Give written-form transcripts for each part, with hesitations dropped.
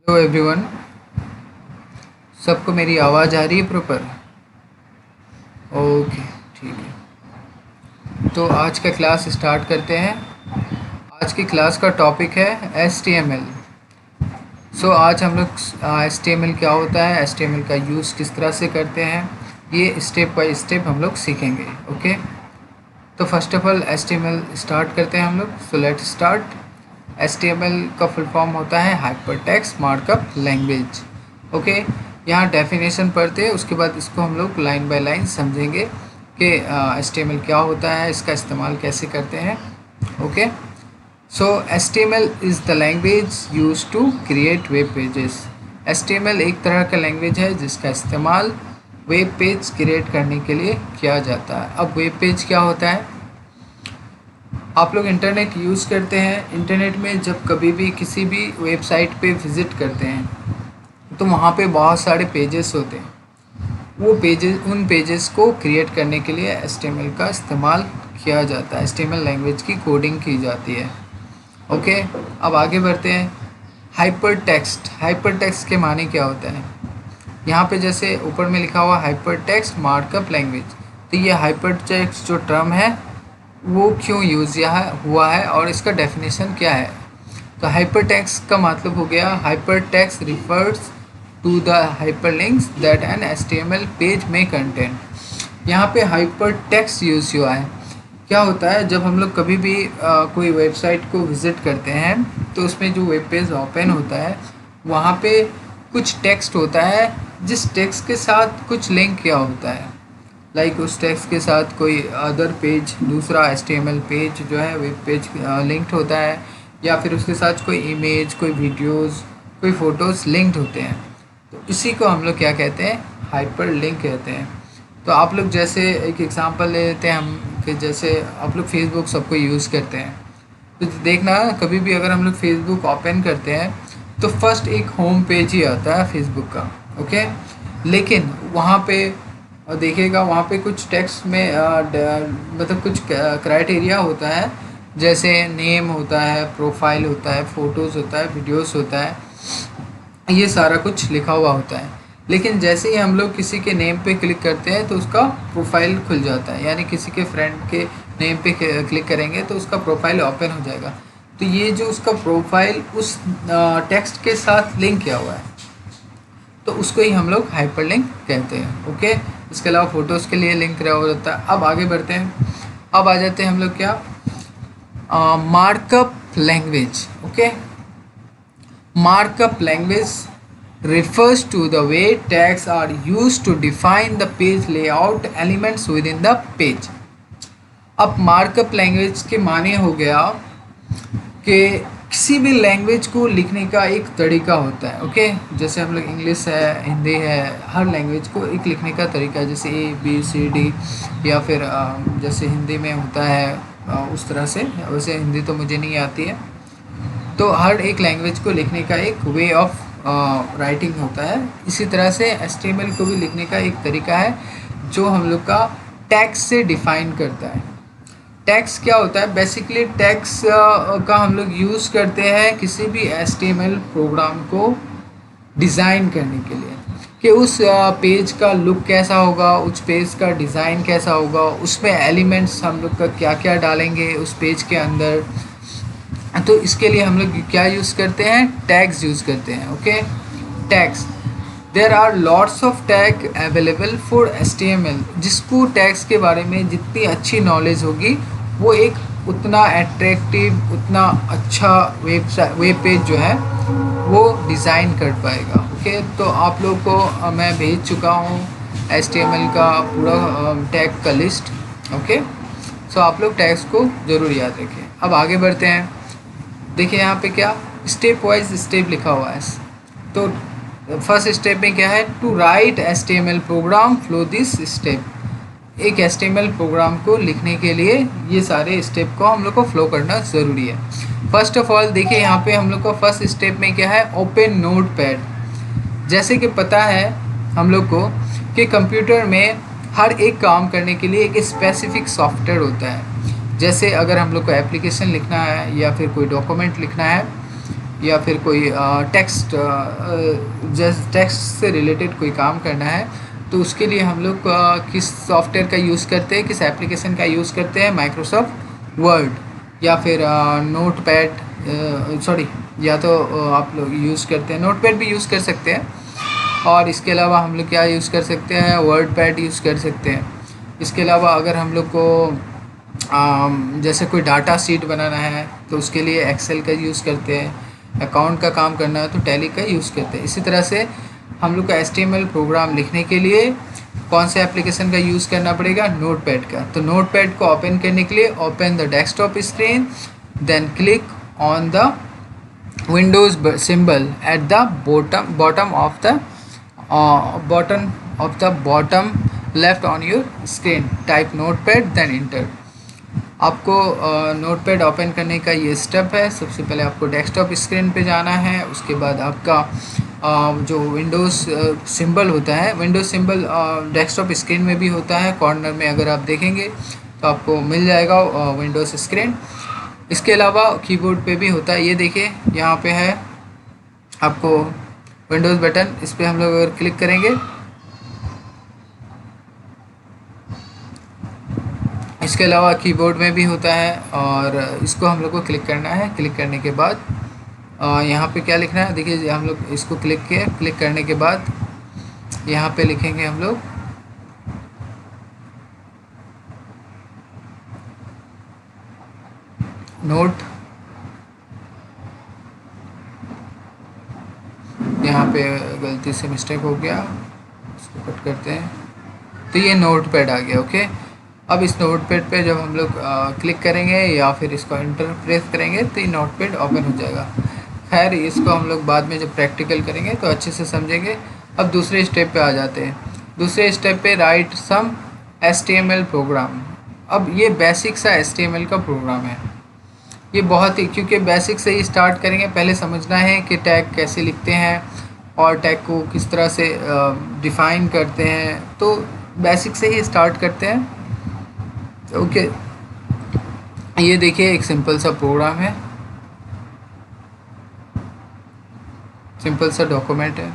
Hello everyone. सबको मेरी आवाज़ आ रही है प्रॉपर? ओके, ठीक है। तो आज का क्लास स्टार्ट करते हैं। आज की क्लास का टॉपिक है HTML। आज हम लोग HTML क्या होता है, HTML का यूज़ किस तरह से करते हैं, ये स्टेप बाय स्टेप हम लोग सीखेंगे। ओके, तो first of all HTML start करते हैं हम लोग। Let start. HTML का फुल फॉर्म होता है hyper text markup language. Okay, यहाँ डेफिनेशन पढ़ते हैं, उसके बाद इसको हम लोग लाइन बाय लाइन समझेंगे कि HTML क्या होता है, इसका इस्तेमाल कैसे करते हैं। Okay, so HTML is the language use to create web pages. HTML एक तरह का लैंग्वेज है जिसका इस्तेमाल वेब पेज क्रिएट करने के लिए किया जाता है। अब वेब पेज क्या होता है? आप लोग इंटरनेट यूज़ करते हैं। इंटरनेट में जब कभी भी किसी भी वेबसाइट पे विज़िट करते हैं तो वहाँ पे बहुत सारे पेजेस होते हैं। वो पेजेस, उन पेजेस को क्रिएट करने के लिए HTML का इस्तेमाल किया जाता है। HTML लैंग्वेज की कोडिंग की जाती है। ओके, अब आगे बढ़ते हैं। हाइपर टेक्स्ट के माने क्या होता है? यहाँ पे जैसे ऊपर में लिखा हुआ हाइपर टेक्स्ट मार्कअप लैंग्वेज, तो ये हाइपर टेक्स्ट जो टर्म है वो क्यों यूज़ हुआ है और इसका डेफिनेशन क्या है? तो हाइपर टेक्स्ट का मतलब हो गया, hyper text refers to the hyperlinks that an HTML page में कंटेन। यहाँ पे हाइपर टेक्स्ट यूज़ हुआ है। क्या होता है, जब हम लोग कभी भी कोई वेबसाइट को विज़िट करते हैं तो उसमें जो वेब पेज ओपन होता है वहाँ पे कुछ टेक्स्ट होता है, जिस टेक्स्ट के साथ कुछ लिंक किया होता है। लाइक उस टेक्स्ट के साथ कोई अदर पेज, दूसरा HTML पेज जो है वेब पेज लिंक्ड होता है, या फिर उसके साथ कोई इमेज, कोई वीडियोस, कोई फ़ोटोज़ लिंक्ड होते हैं। तो इसी को हम लोग क्या कहते हैं? हाइपर लिंक कहते हैं। तो आप लोग जैसे एक एग्जांपल ले लेते हैं हम, कि जैसे आप लोग फेसबुक सबको यूज़ करते हैं, तो देखना कभी भी अगर हम लोग फेसबुक ओपन करते हैं तो फर्स्ट एक होम पेज ही आता है फेसबुक का। ओके, लेकिन वहाँ पे देखिएगा, वहाँ पे कुछ टेक्स्ट में मतलब कुछ क्राइटेरिया होता है, जैसे नेम होता है, प्रोफाइल होता है, फ़ोटोज़ होता है, वीडियोस होता है, ये सारा कुछ लिखा हुआ होता है। लेकिन जैसे ही हम लोग किसी के नेम पे क्लिक करते हैं तो उसका प्रोफाइल खुल जाता है, यानी किसी के फ्रेंड के नेम पे क्लिक करेंगे तो उसका प्रोफाइल ओपन हो जाएगा। तो ये जो उसका प्रोफाइल उस टेक्स्ट के साथ लिंक किया हुआ है, तो उसको ही हम लोग हाइपरलिंक कहते हैं। ओके, इसके अलावा फ़ोटोज़ के लिए लिंक रहा होता है। अब आगे बढ़ते हैं। अब आ जाते हैं हम लोग क्या, markup language. Okay, markup language refers to the way tags are used to define the page layout elements within the page। अब मार्कअप लैंग्वेज के माने हो गया कि किसी भी लैंग्वेज को लिखने का एक तरीका होता है। ओके, जैसे हम लोग इंग्लिश है, हिंदी है, हर लैंग्वेज को एक लिखने का तरीका है, जैसे ABCD, या फिर जैसे हिंदी में होता है उस तरह से। वैसे हिंदी तो मुझे नहीं आती है, तो हर एक लैंग्वेज को लिखने का एक वे ऑफ राइटिंग होता है। इसी तरह से HTML को भी लिखने का एक तरीका है जो हम लोग का टैग्स से डिफाइन करता है। टैग्स क्या होता है? बेसिकली टैग्स का हम लोग यूज़ करते हैं किसी भी HTML प्रोग्राम को डिज़ाइन करने के लिए, कि उस पेज का लुक कैसा होगा, उस पेज का डिज़ाइन कैसा होगा, उसमें एलिमेंट्स हम लोग का क्या क्या डालेंगे उस पेज के अंदर। तो इसके लिए हम लोग क्या यूज़ करते हैं? टैग्स यूज़ करते हैं। Okay, tags, there are lots of tag available for HTML। जिसको टैग्स के बारे में जितनी अच्छी नॉलेज होगी वो एक उतना अट्रैक्टिव, उतना अच्छा वेब पेज जो है वो डिज़ाइन कर पाएगा। ओके, तो आप लोग को मैं भेज चुका हूँ HTML का पूरा टैग का लिस्ट। ओके, सो आप लोग टैग्स को ज़रूर याद रखें। अब आगे बढ़ते हैं। देखिए यहाँ पे क्या स्टेप वाइज स्टेप लिखा हुआ है। तो फर्स्ट स्टेप में क्या है? To write HTML program follow this step. एक HTML प्रोग्राम को लिखने के लिए ये सारे स्टेप को हम लोग को फ्लो करना ज़रूरी है। फर्स्ट ऑफ ऑल देखिए यहाँ पे हम लोग को फर्स्ट स्टेप में क्या है? Open notepad. जैसे कि पता है हम लोग को कि कंप्यूटर में हर एक काम करने के लिए एक स्पेसिफिक सॉफ्टवेयर होता है। जैसे अगर हम लोग को एप्लीकेशन लिखना है, या फिर कोई डॉक्यूमेंट लिखना है, या फिर कोई टेक्स्ट जस्ट टेक्स्ट से रिलेटेड कोई काम करना है, तो उसके लिए हम लोग किस सॉफ्टवेयर का यूज़ करते हैं, किस एप्लीकेशन का यूज़ करते हैं? माइक्रोसॉफ्ट वर्ड या फिर नोटपैड, सॉरी, या तो आप लोग यूज़ करते हैं नोटपैड भी यूज़ कर सकते हैं, और इसके अलावा हम लोग क्या यूज़ कर सकते हैं? वर्ड पैड यूज़ कर सकते हैं। इसके अलावा अगर हम लोग को जैसे कोई डाटा शीट बनाना है तो उसके लिए एक्सेल का यूज़ करते हैं, अकाउंट का काम करना है तो टैली का यूज़ करते हैं। इसी तरह से हम लोग को एचटीएमएल प्रोग्राम लिखने के लिए कौन से एप्लीकेशन का यूज़ करना पड़ेगा? नोटपैड का। तो नोटपैड को ओपन करने के लिए open the desktop screen, then click on the Windows symbol at the bottom of the bottom left on your screen, type Notepad then enter. आपको नोटपैड ओपन करने का ये स्टेप है। सबसे पहले आपको डेस्कटॉप स्क्रीन पे जाना है, उसके बाद आपका जो विंडोज़ सिंबल होता है, विंडोज़ सिंबल डेस्कटॉप स्क्रीन में भी होता है, कॉर्नर में अगर आप देखेंगे तो आपको मिल जाएगा विंडोज़ स्क्रीन। इसके अलावा कीबोर्ड पे भी होता है, ये देखिए यहाँ पे है आपको विंडोज़ बटन, इस पर हम लोग अगर क्लिक करेंगे, इसके अलावा कीबोर्ड में भी होता है, और इसको हम लोग को क्लिक करना है। क्लिक करने के बाद यहाँ पे क्या लिखना है, देखिए हम लोग इसको क्लिक करने के बाद यहाँ पे लिखेंगे हम लोग नोट, यहाँ पे गलती से मिस्टेक हो गया, इसको कट करते हैं, तो ये नोटपैड आ गया। ओके, अब इस नोटपैड पे जब हम लोग क्लिक करेंगे या फिर इसको एंटर प्रेस करेंगे तो ये नोटपैड ओपन हो जाएगा। खैर इसको हम लोग बाद में जब प्रैक्टिकल करेंगे तो अच्छे से समझेंगे। अब दूसरे स्टेप पे आ जाते हैं। दूसरे स्टेप पे राइट सम HTML प्रोग्राम। अब ये बेसिक सा HTML का प्रोग्राम है, ये बहुत ही, क्योंकि बेसिक से ही स्टार्ट करेंगे। पहले समझना है कि टैग कैसे लिखते हैं और टैग को किस तरह से डिफ़ाइन करते हैं, तो बेसिक से ही स्टार्ट करते हैं। ओके, ये देखिए एक सिंपल सा प्रोग्राम है, सिंपल सा डॉक्यूमेंट है।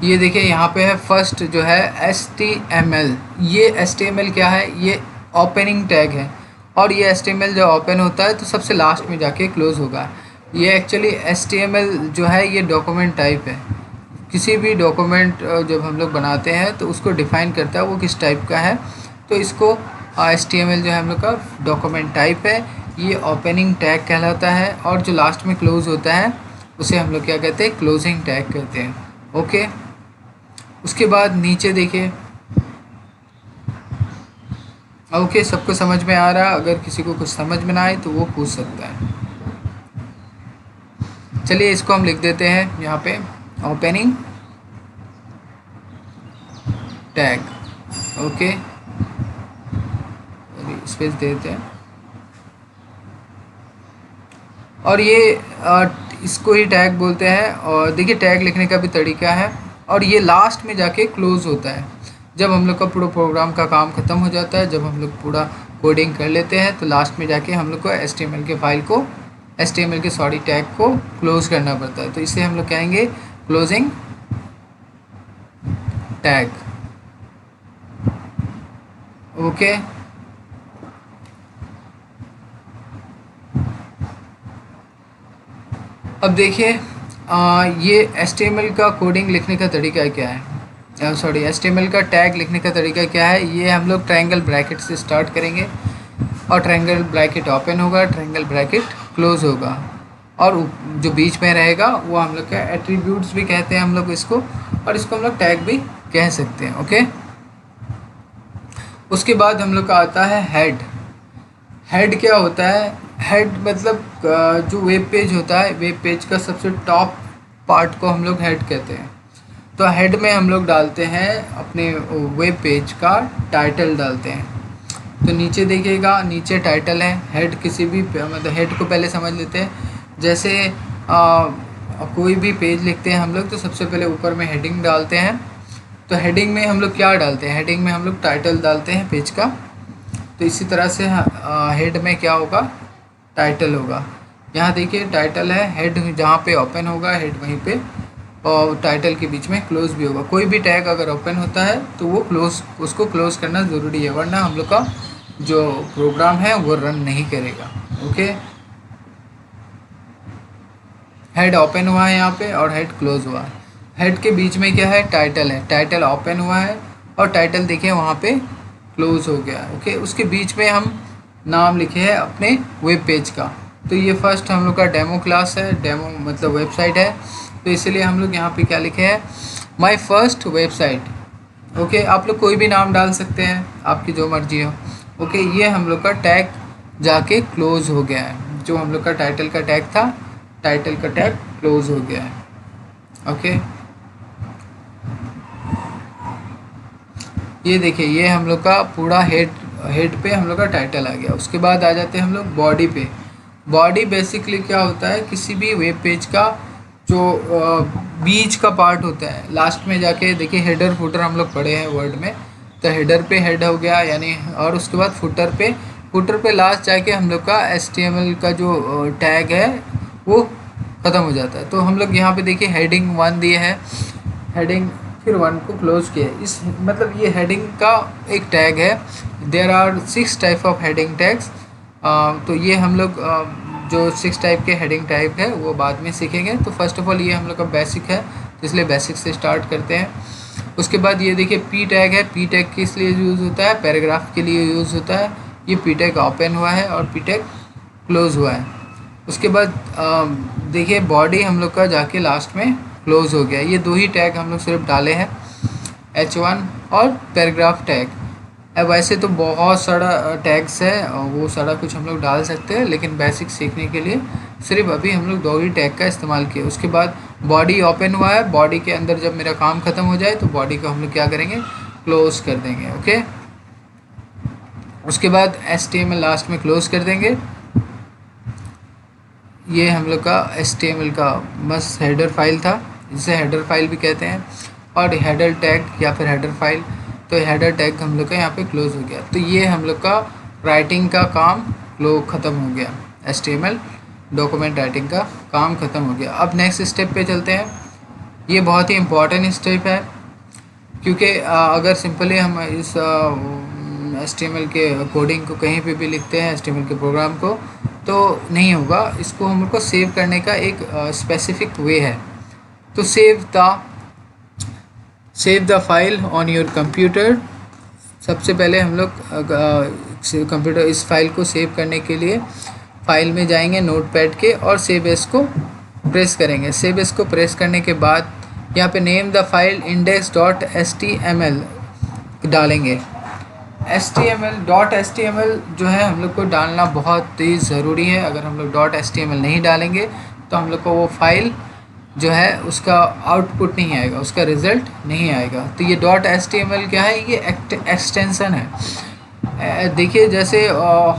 ये देखिए यहाँ पे है फर्स्ट जो है HTML। ये HTML क्या है? ये ओपनिंग टैग है, और ये HTML जब ओपन होता है तो सबसे लास्ट में जाके क्लोज़ होगा। ये एक्चुअली HTML जो है ये डॉक्यूमेंट टाइप है। किसी भी डॉक्यूमेंट जब हम लोग बनाते हैं तो उसको डिफ़ाइन करता है वो किस टाइप का है, तो इसको HTML जो है हम लोग का डॉक्यूमेंट टाइप है, ये ओपनिंग टैग कहलाता है, और जो लास्ट में क्लोज़ होता है उसे हम लोग क्या कहते हैं? क्लोजिंग टैग कहते हैं। ओके, उसके बाद नीचे देखिए। ओके, सबको समझ में आ रहा? अगर किसी को कुछ समझ में ना आए तो वो पूछ सकता है। चलिए इसको हम लिख देते हैं यहाँ पे ओपनिंग टैग। ओके, स्पेस देते हैं, और ये इसको ही टैग बोलते हैं। और देखिए टैग लिखने का भी तरीका है, और ये लास्ट में जाके क्लोज़ होता है। जब हम लोग का पूरा प्रोग्राम का काम ख़त्म हो जाता है, जब हम लोग पूरा कोडिंग कर लेते हैं, तो लास्ट में जाके हम लोग को HTML के फाइल को, HTML के सॉरी टैग को क्लोज़ करना पड़ता है, तो इसे हम लोग कहेंगे क्लोजिंग टैग। ओके, अब देखिए ये HTML का कोडिंग लिखने का तरीका क्या है, सॉरी HTML का टैग लिखने का तरीका क्या है। ये हम लोग ट्रायंगल ब्रैकेट से स्टार्ट करेंगे, और ट्रायंगल ब्रैकेट ओपन होगा, ट्रायंगल ब्रैकेट क्लोज होगा, और जो बीच में रहेगा वो हम लोग का एट्रीब्यूट्स भी कहते हैं हम लोग इसको, और इसको हम लोग टैग भी कह सकते हैं। ओके, उसके बाद हम लोग का आता है हेड। हेड क्या होता है? हेड मतलब जो वेब पेज होता है, वेब पेज का सबसे टॉप पार्ट को हम लोग हेड कहते हैं। तो हेड में हम लोग डालते हैं अपने वेब पेज का टाइटल डालते हैं। तो नीचे देखिएगा, नीचे टाइटल है। हेड किसी भी मतलब हेड को पहले समझ लेते हैं। जैसे कोई भी पेज लिखते हैं हम लोग तो सबसे पहले ऊपर में हेडिंग डालते हैं। तो हेडिंग में हम लोग क्या डालते हैं? हेडिंग में हम लोग टाइटल डालते हैं पेज का, तो इसी तरह से हेड में क्या होगा, टाइटल होगा। यहाँ देखिए टाइटल है, हेड जहाँ पे ओपन होगा हेड वहीं पे, और टाइटल के बीच में क्लोज भी होगा। कोई भी टैग अगर ओपन होता है तो वो उसको क्लोज करना ज़रूरी है, वरना हम लोग का जो प्रोग्राम है वो रन नहीं करेगा। ओके, हेड ओपन हुआ है यहाँ पे और हेड क्लोज हुआ है। हेड के बीच में क्या है, टाइटल है, टाइटल ओपन हुआ है और टाइटल देखिए वहाँ पे क्लोज हो गया है। ओके, उसके बीच में हम नाम लिखे हैं अपने वेब पेज का। तो ये फर्स्ट हम लोग का डेमो क्लास है, डेमो मतलब वेबसाइट है, तो इसलिए हम लोग यहाँ पे क्या लिखे हैं, माई फर्स्ट वेबसाइट। ओके, आप लोग कोई भी नाम डाल सकते हैं, आपकी जो मर्जी हो। ओके, ये हम लोग का टैग जाके क्लोज हो गया है, जो हम लोग का टाइटल का टैग था, टाइटल का टैग क्लोज हो गया है। ओके, ये देखिए ये हम लोग का पूरा हेड पे हम लोग का टाइटल आ गया। उसके बाद आ जाते हैं हम लोग बॉडी पे। बॉडी बेसिकली क्या होता है, किसी भी वेब पेज का जो बीच का पार्ट होता है, लास्ट में जाके देखिए हेडर फुटर हम लोग पढ़े हैं वर्ड में, तो हेडर पे हेड हो गया यानी, और उसके बाद फुटर पे लास्ट जाके हम लोग का HTML का जो टैग है वो ख़त्म हो जाता है। तो हम लोग यहाँ पे देखिए हेडिंग 1 दिए है, हेडिंग फिर 1 को क्लोज किया है। इस मतलब ये हेडिंग का एक टैग है। There are 6 type of heading tags. तो ये हम लोग जो 6 टाइप के हेडिंग टाइप है वो बाद में सीखेंगे। तो फर्स्ट ऑफ ऑल ये हम लोग का बेसिक है, तो इसलिए बेसिक से स्टार्ट करते हैं। उसके बाद ये देखिए पी टैग है। पी टैग किस लिए यूज़ होता है, पैराग्राफ के लिए यूज़ होता है। ये पी टैग ओपन हुआ है और पी टैग क्लोज हुआ है। उसके बाद देखिए बॉडी हम लोग का जाके लास्ट में क्लोज हो गया। ये 2 ही टैग हम लोग सिर्फ डाले हैं, H1 और पैराग्राफ टैग। अब वैसे तो बहुत सारा टैग्स है और वो सारा कुछ हम लोग डाल सकते हैं, लेकिन बेसिक सीखने के लिए सिर्फ अभी हम लोग 2 ही टैग का इस्तेमाल किए। उसके बाद बॉडी ओपन हुआ है, बॉडी के अंदर जब मेरा काम ख़त्म हो जाए तो बॉडी को हम लोग क्या करेंगे, क्लोज कर देंगे। ओके, उसके बाद HTML लास्ट में क्लोज कर देंगे। ये हम लोग का HTML का बस हेडर फाइल था, जिसे हेडर फाइल भी कहते हैं, और हेडर टैग या फिर हेडर फाइल। तो हेडर टैग हम लोग का यहाँ पे क्लोज हो गया। तो ये हम लोग का राइटिंग का काम ख़त्म हो गया, HTML डॉक्यूमेंट राइटिंग का काम ख़त्म हो गया। अब नेक्स्ट स्टेप पे चलते हैं। ये बहुत ही इम्पॉर्टेंट स्टेप है, क्योंकि अगर सिंपली हम इस HTML के कोडिंग को कहीं पे भी लिखते हैं, HTML के प्रोग्राम को, तो नहीं होगा। इसको हम लोग को सेव करने का एक स्पेसिफिक वे है। तो save the file on your computer. सबसे पहले हम लोग कंप्यूटर इस फाइल को सेव करने के लिए फाइल में जाएंगे नोटपैड के, और सेव एस को प्रेस करेंगे। सेव एस को प्रेस करने के बाद यहाँ पे नेम द फाइल index.html डालेंगे। HTML जो है हम लोग को डालना बहुत ही ज़रूरी है। अगर हम लोग .html नहीं डालेंगे तो हम लोग को वो फाइल जो है उसका आउटपुट नहीं आएगा, उसका रिज़ल्ट नहीं आएगा। तो ये .html क्या है, ये एक्सटेंसन है। देखिए जैसे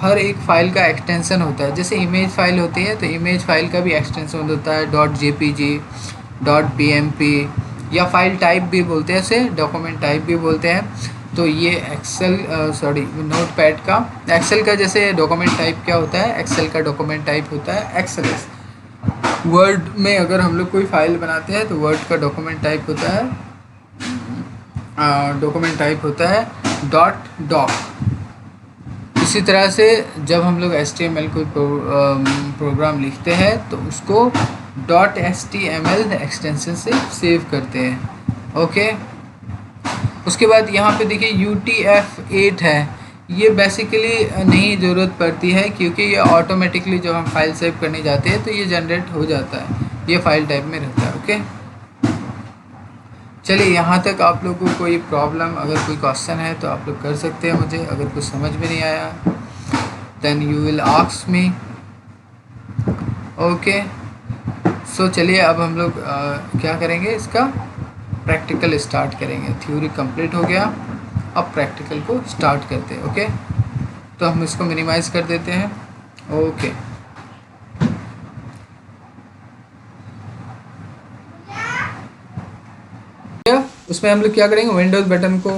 हर एक फ़ाइल का एक्सटेंसन होता है। जैसे इमेज फ़ाइल होती है तो इमेज फ़ाइल का भी एक्सटेंसन होता है, .jpg, .pmp, या फाइल टाइप भी बोलते हैं, उसे डॉक्यूमेंट टाइप भी बोलते हैं। तो ये नोटपैड का एक्सेल का जैसे डॉक्यूमेंट टाइप क्या होता है, एक्सेल का डॉक्यूमेंट टाइप होता है एक्सएलएस। वर्ड में अगर हम लोग कोई फाइल बनाते हैं तो वर्ड का डॉक्यूमेंट टाइप होता है .doc। इसी तरह से जब हम लोग HTML कोई प्रोग्राम लिखते हैं तो उसको .html एक्सटेंशन से सेव करते हैं। ओके, उसके बाद यहाँ पे देखिए UTF-8 है। ये बेसिकली नहीं ज़रूरत पड़ती है, क्योंकि ये ऑटोमेटिकली जब हम फाइल सेव करने जाते हैं तो ये जनरेट हो जाता है, ये फाइल टाइप में रहता है। ओके, चलिए यहाँ तक आप लोगों को कोई प्रॉब्लम, अगर कोई क्वेश्चन है तो आप लोग कर सकते हैं मुझे। अगर कुछ समझ में नहीं आया then you will ask me. Okay, so चलिए अब हम लोग क्या करेंगे, इसका प्रैक्टिकल स्टार्ट करेंगे। थ्योरी कंप्लीट हो गया, अब प्रैक्टिकल को स्टार्ट करते हैं। ओके, तो हम इसको मिनिमाइज़ कर देते हैं। ओके, उसमें हम लोग क्या करेंगे, विंडोज़ बटन को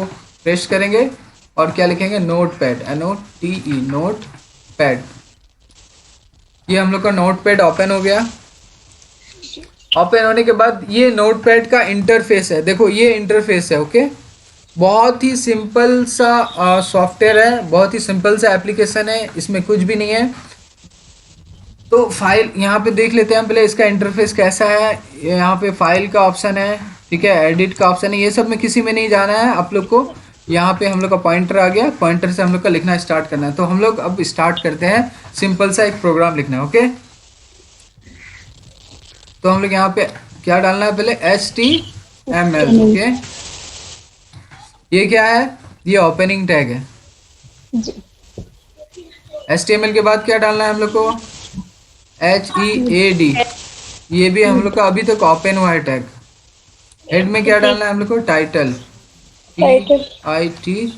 प्रेस करेंगे और क्या लिखेंगे, note pad, NOTE, note pad. ये हम लोग का नोट पैड ओपन हो गया। ओपन होने के बाद ये नोट पैड का इंटरफेस है, देखो ये इंटरफेस है। ओके, बहुत ही सिंपल सा सॉफ्टवेयर है, बहुत ही सिंपल सा एप्लीकेशन है, इसमें कुछ भी नहीं है। तो फाइल यहाँ पे देख लेते हैं पहले इसका इंटरफेस कैसा है। यहाँ पे फाइल का ऑप्शन है, ठीक है, एडिट का ऑप्शन है, ये सब में किसी में नहीं जाना है आप लोग को। यहाँ पे हम लोग का पॉइंटर आ गया, पॉइंटर से हम लोग का लिखना स्टार्ट करना है। तो हम लोग अब स्टार्ट करते हैं, सिंपल सा एक प्रोग्राम लिखना है। ओके, तो हम लोग यहाँ पे क्या डालना है, पहले HTML। ओके, ये क्या है, ये ओपनिंग टैग है। HTML के बाद क्या डालना है हम लोग को, HEAD, ये भी हम लोग का अभी तक ओपन हुआ है टैग। हेड में क्या डालना है हम लोग को, टाइटल, TITLE,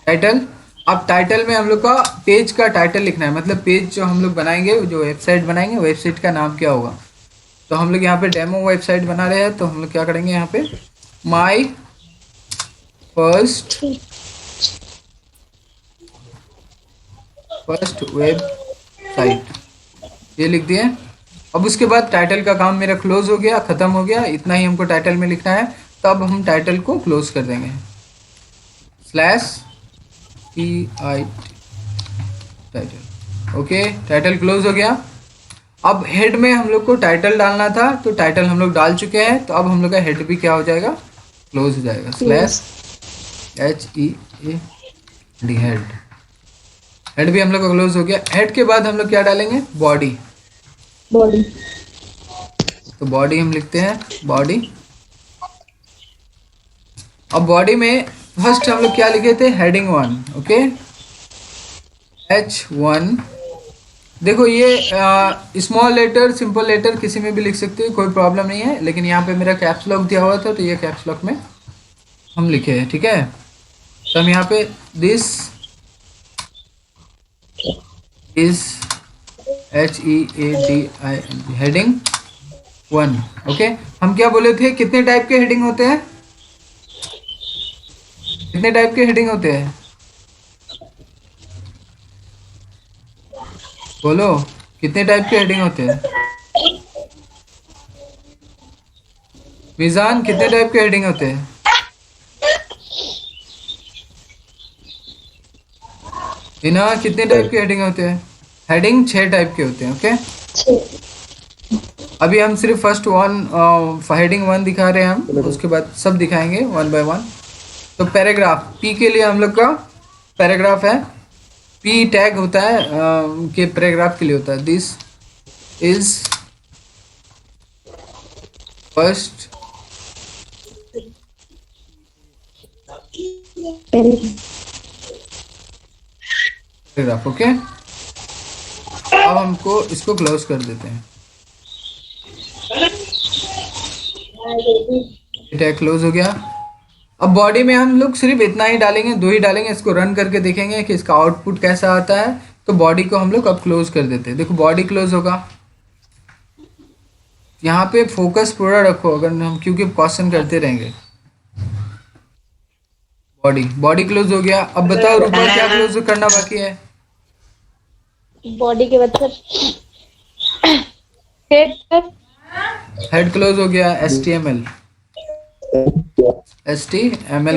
टाइटल। अब टाइटल में हम लोग का पेज का टाइटल लिखना है, मतलब पेज जो हम लोग बनाएंगे, जो वेबसाइट बनाएंगे, वेबसाइट का नाम क्या होगा। तो हम लोग यहाँ पे डेमो वेबसाइट बना रहे हैं, तो हम लोग क्या करेंगे, यहाँ पे माई फर्स्ट वेबसाइट, ये लिख दिए। अब उसके बाद टाइटल का काम मेरा क्लोज हो गया, ख़त्म हो गया, इतना ही हमको टाइटल में लिखना है। तो अब हम टाइटल को क्लोज कर देंगे, /TIT, title. Okay, title close हो गया। अब हेड में हम लोग को टाइटल डालना था, तो टाइटल हम लोग डाल चुके हैं। तो अब हम लोग का हेड भी क्या हो जाएगा, क्लोज हो जाएगा, /HEAD, हेड। हेड भी हम लोग का क्लोज हो गया। हेड के बाद हम लोग क्या डालेंगे, बॉडी। तो बॉडी हम लिखते हैं, बॉडी। अब बॉडी में फर्स्ट हम लोग क्या लिखे थे, हेडिंग 1। Okay, H1। देखो ये स्मॉल लेटर, सिंपल लेटर किसी में भी लिख सकते हो, कोई प्रॉब्लम नहीं है। लेकिन यहाँ पे मेरा कैप्स लॉक दिया हुआ था, तो ये कैप्स लॉक में हम लिखे हैं, ठीक है। तो हम यहाँ पे this is HEADING, heading 1। Okay, हम क्या बोले थे, कितने टाइप के हेडिंग होते हैं, कितने टाइप के हेडिंग होते हैं, बोलो, कितने टाइप के हेडिंग होते हैं, मिजान, कितने टाइप के हेडिंग होते हैं, इना, कितने टाइप के हेडिंग होते हैं, हेडिंग 6 टाइप के होते हैं। ओके, अभी हम सिर्फ फर्स्ट हेडिंग 1 दिखा रहे हैं हम, उसके बाद सब दिखाएंगे 1 बाय 1। तो पैराग्राफ, P के लिए हम लोग का पैराग्राफ है, P टैग होता है के पैराग्राफ के लिए होता है। This is first paragraph. Okay, अब हमको इसको क्लोज कर देते हैं, टैग क्लोज हो गया। अब बॉडी में हम लोग सिर्फ इतना ही डालेंगे, 2 ही डालेंगे। इसको रन करके देखेंगे कि इसका आउटपुट कैसा आता है। तो बॉडी को हम लोग अब क्लोज कर देते हैं, देखो बॉडी क्लोज होगा। यहाँ पे फोकस पूरा रखो, अगर हम, क्योंकि क्वेश्चन करते रहेंगे। बॉडी क्लोज हो गया। अब बताओ रूपा, क्या क्लोज करना बाकी है, बॉडी के बाद हेड क्लोज हो गया, HTML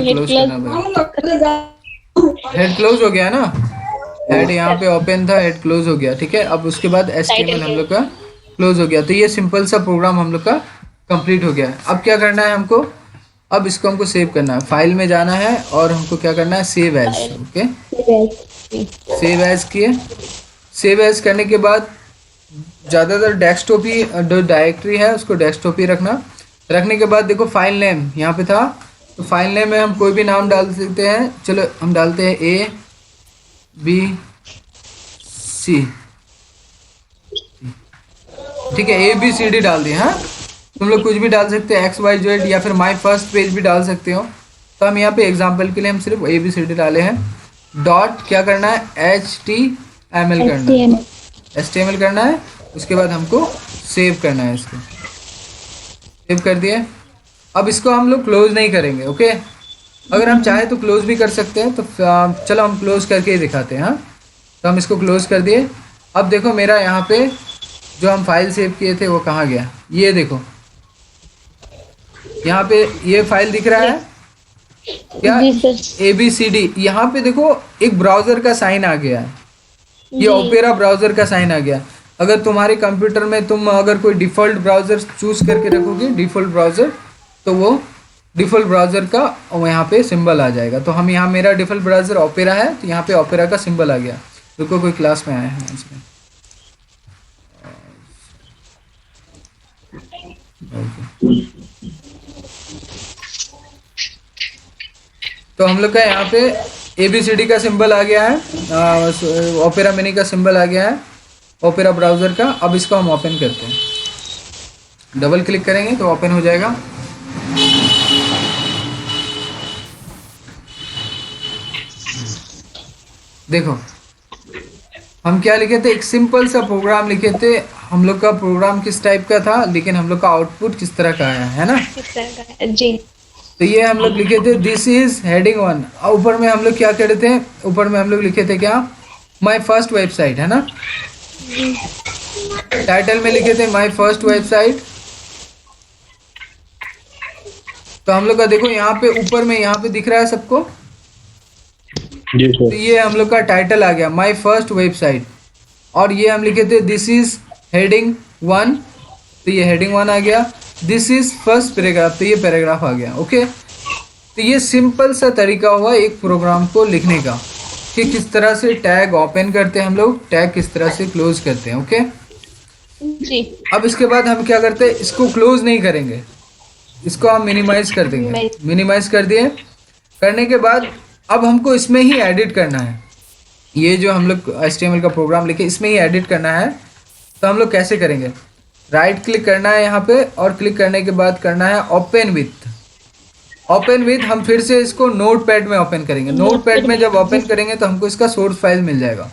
क्लोज करना पड़ेगा। हेड क्लोज हो गया ना, हेड यहाँ पे ओपन था, हेड क्लोज हो गया, ठीक है। अब उसके बाद HTML हम लोग का क्लोज हो गया। तो ये सिंपल सा प्रोग्राम हम लोग का कंप्लीट हो गया। अब क्या करना है हमको, अब इसको हमको सेव करना है, फाइल में जाना है और हमको क्या करना है, save as. Okay, save as किए। सेव एज करने के बाद ज़्यादातर डेस्कटॉप ही, जो डायरेक्टरी है उसको डेस्कटॉप ही रखना। रखने के बाद देखो फाइल नेम यहाँ पे था, तो फाइल नेम में हम कोई भी नाम डाल सकते हैं। चलो हम डालते हैं ABC, ठीक है, ABCD डाल दिए। हाँ, तुम लोग कुछ भी डाल सकते हैं, XYZ या फिर माई फर्स्ट पेज भी डाल सकते हो। तो हम यहाँ पे एग्जाम्पल के लिए हम सिर्फ ABCD डाले हैं। डॉट क्या करना है, HTML करना है, HTML करना है। उसके बाद हमको सेव करना है, इसको सेव कर दिए। अब इसको हम लोग क्लोज नहीं करेंगे। ओके, अगर हम चाहे तो क्लोज भी कर सकते हैं, तो चलो हम क्लोज करके ही दिखाते हैं। हाँ, तो हम इसको क्लोज कर दिए। अब देखो मेरा यहाँ पे जो हम फाइल सेव किए थे वो कहाँ गया, ये देखो यहाँ पे ये फाइल दिख रहा है क्या, जी सर। ABCD। यहाँ पे देखो एक ब्राउज़र का साइन आ गया है, ये जी ओपेरा ब्राउज़र का साइन आ गया। अगर तुम्हारे कंप्यूटर में तुम अगर कोई डिफ़ॉल्ट ब्राउज़र चूज़ करके रखोगे, डिफ़ॉल्ट ब्राउज़र, तो वो डिफ़ॉल्ट ब्राउज़र का यहाँ पे सिंबल आ जाएगा। तो हम यहाँ, मेरा डिफ़ॉल्ट ब्राउज़र ओपेरा है, तो यहाँ पे ओपेरा का सिंबल आ गया। रुको, कोई क्लास में आया है इसमें। तो हम लोग का यहाँ पे ABCD का सिंबल आ गया है, ओपेरा मिनी का सिंबल आ गया है, ओपेरा ब्राउज़र का। अब इसको हम ओपन करते हैं, डबल क्लिक करेंगे तो ओपन हो जाएगा। देखो हम क्या लिखे थे, एक सिंपल सा प्रोग्राम लिखे थे। हम लोग का प्रोग्राम किस टाइप का था, लेकिन हम लोग का आउटपुट किस तरह का आया है ना। किस तरह का है? जी तो ये हम लोग लिखे थे, दिस इज हेडिंग 1। ऊपर में हम लोग क्या करे थे, ऊपर में हम लोग लिखे थे क्या, माई फर्स्ट वेबसाइट है ना। टाइटल में लिखे थे माई फर्स्ट वेबसाइट। तो हम लोग का देखो यहाँ पे ऊपर में यहाँ पे दिख रहा है सबको। जी तो सर। ये हम लोग का टाइटल आ गया, माई फर्स्ट वेबसाइट। और ये हम लिखे थे दिस इज हेडिंग 1, तो ये हेडिंग 1 आ गया। दिस इज फर्स्ट पैराग्राफ, तो ये पैराग्राफ आ गया। ओके, तो ये सिंपल सा तरीका हुआ एक प्रोग्राम को लिखने का, कि किस तरह से टैग ओपन करते हैं हम लोग, टैग किस तरह से क्लोज करते हैं। ओके, जी। अब इसके बाद हम क्या करते हैं, इसको क्लोज नहीं करेंगे, इसको हम मिनिमाइज कर देंगे। मैं मिनिमाइज कर दिए, करने के बाद अब हमको इसमें ही एडिट करना है। ये जो हम लोग HTML का प्रोग्राम लिखे इसमें ही एडिट करना है। तो हम लोग कैसे करेंगे, राइट क्लिक करना है यहाँ पे, और क्लिक करने के बाद करना है ओपन विथ। ओपन विथ हम फिर से इसको नोट पैड में ओपन करेंगे। नोट पैड में जब जी ओपन करेंगे तो हमको इसका सोर्स फाइल मिल जाएगा।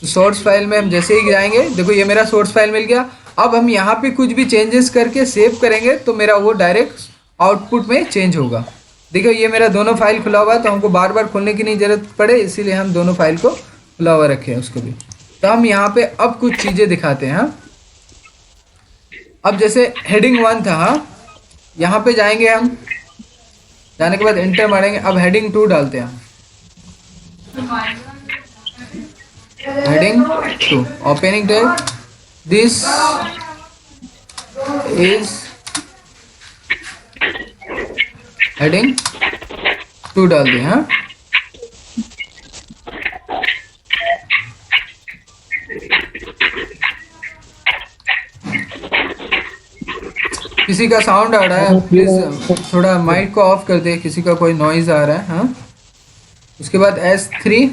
तो सोर्स फाइल में हम जैसे ही जाएंगे, देखो ये मेरा सोर्स फाइल मिल गया। अब हम यहाँ पे कुछ भी चेंजेस करके सेव करेंगे तो मेरा वो डायरेक्ट आउटपुट में चेंज होगा। देखो ये मेरा दोनों फाइल खुला हुआ है, तो हमको बार बार खोलने की नहीं ज़रूरत पड़े, इसीलिए हम दोनों फाइल को खुला हुआ रखे हैं उसको भी। तो हम यहाँ पे अब कुछ चीज़ें दिखाते हैं। हाँ, अब जैसे हेडिंग 1 था, हाँ, यहाँ पे जाएंगे हम, जाने के बाद एंटर मारेंगे। अब हेडिंग 2 डालते हैं हम, heading 2 opening tag, this is heading 2 डाल दिए। हाँ, किसी का साउंड आ रहा है, प्लीज थोड़ा माइक को ऑफ कर दे, किसी का कोई नॉइज आ रहा है। हाँ, उसके बाद S3,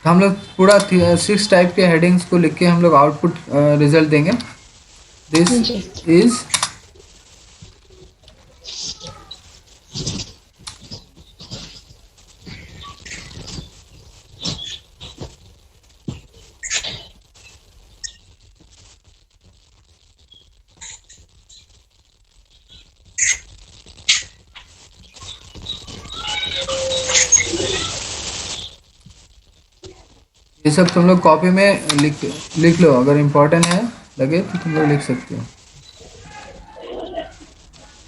हम लोग पूरा 6 टाइप के हेडिंग्स को लिख के हम लोग आउटपुट रिजल्ट देंगे। दिस जी इज ये सब तुम लोग कॉपी में लिख लो, अगर इम्पोर्टेंट है लगे तो तुम लोग लिख सकते हो।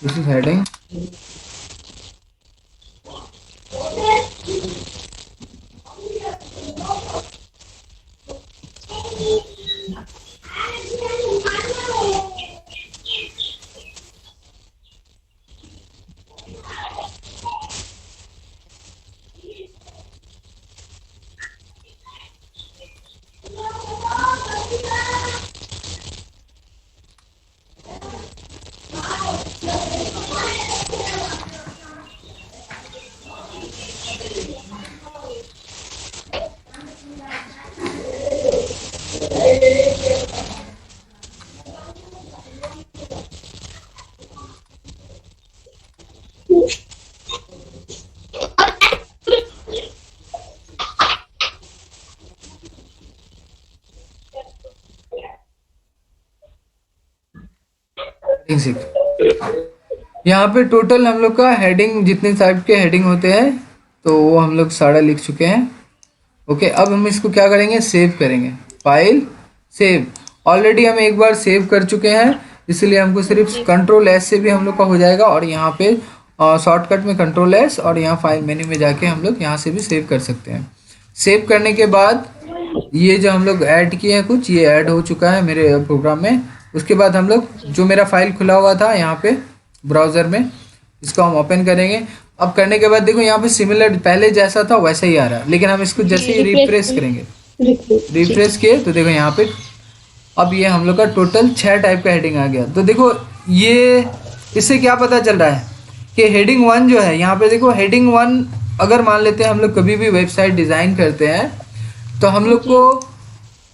This is heading, heading 6। यहाँ पे टोटल हम लोग का हेडिंग, जितने टाइप के हेडिंग होते हैं तो वो हम लोग सारा लिख चुके हैं। ओके, अब हम इसको क्या करेंगे, सेव करेंगे। फाइल सेव, ऑलरेडी हम एक बार सेव कर चुके हैं, इसलिए हमको सिर्फ जी कंट्रोल एस से भी हम लोग का हो जाएगा, और यहाँ पे शॉर्टकट में कंट्रोल एस, और यहाँ फाइल मेन्यू में जाके हम लोग यहाँ से भी सेव कर सकते हैं। सेव करने के बाद ये जो हम लोग ऐड किए हैं कुछ, ये ऐड हो चुका है मेरे प्रोग्राम में। उसके बाद हम लोग जो मेरा फाइल खुला हुआ था यहाँ पे ब्राउज़र में, इसको हम ओपन करेंगे। अब करने के बाद देखो यहाँ पे सिमिलर पहले जैसा था वैसा ही आ रहा है, लेकिन हम इसको जैसे ही रिफ्रेश करेंगे, रिफ्रेश किए तो देखो यहाँ पे अब ये हम लोग का टोटल 6 टाइप का हेडिंग आ गया। तो देखो ये इससे क्या पता चल रहा है कि हेडिंग 1 जो है यहाँ पे, देखो हेडिंग 1 अगर मान लेते हैं हम लोग कभी भी वेबसाइट डिज़ाइन करते हैं तो हम लोग को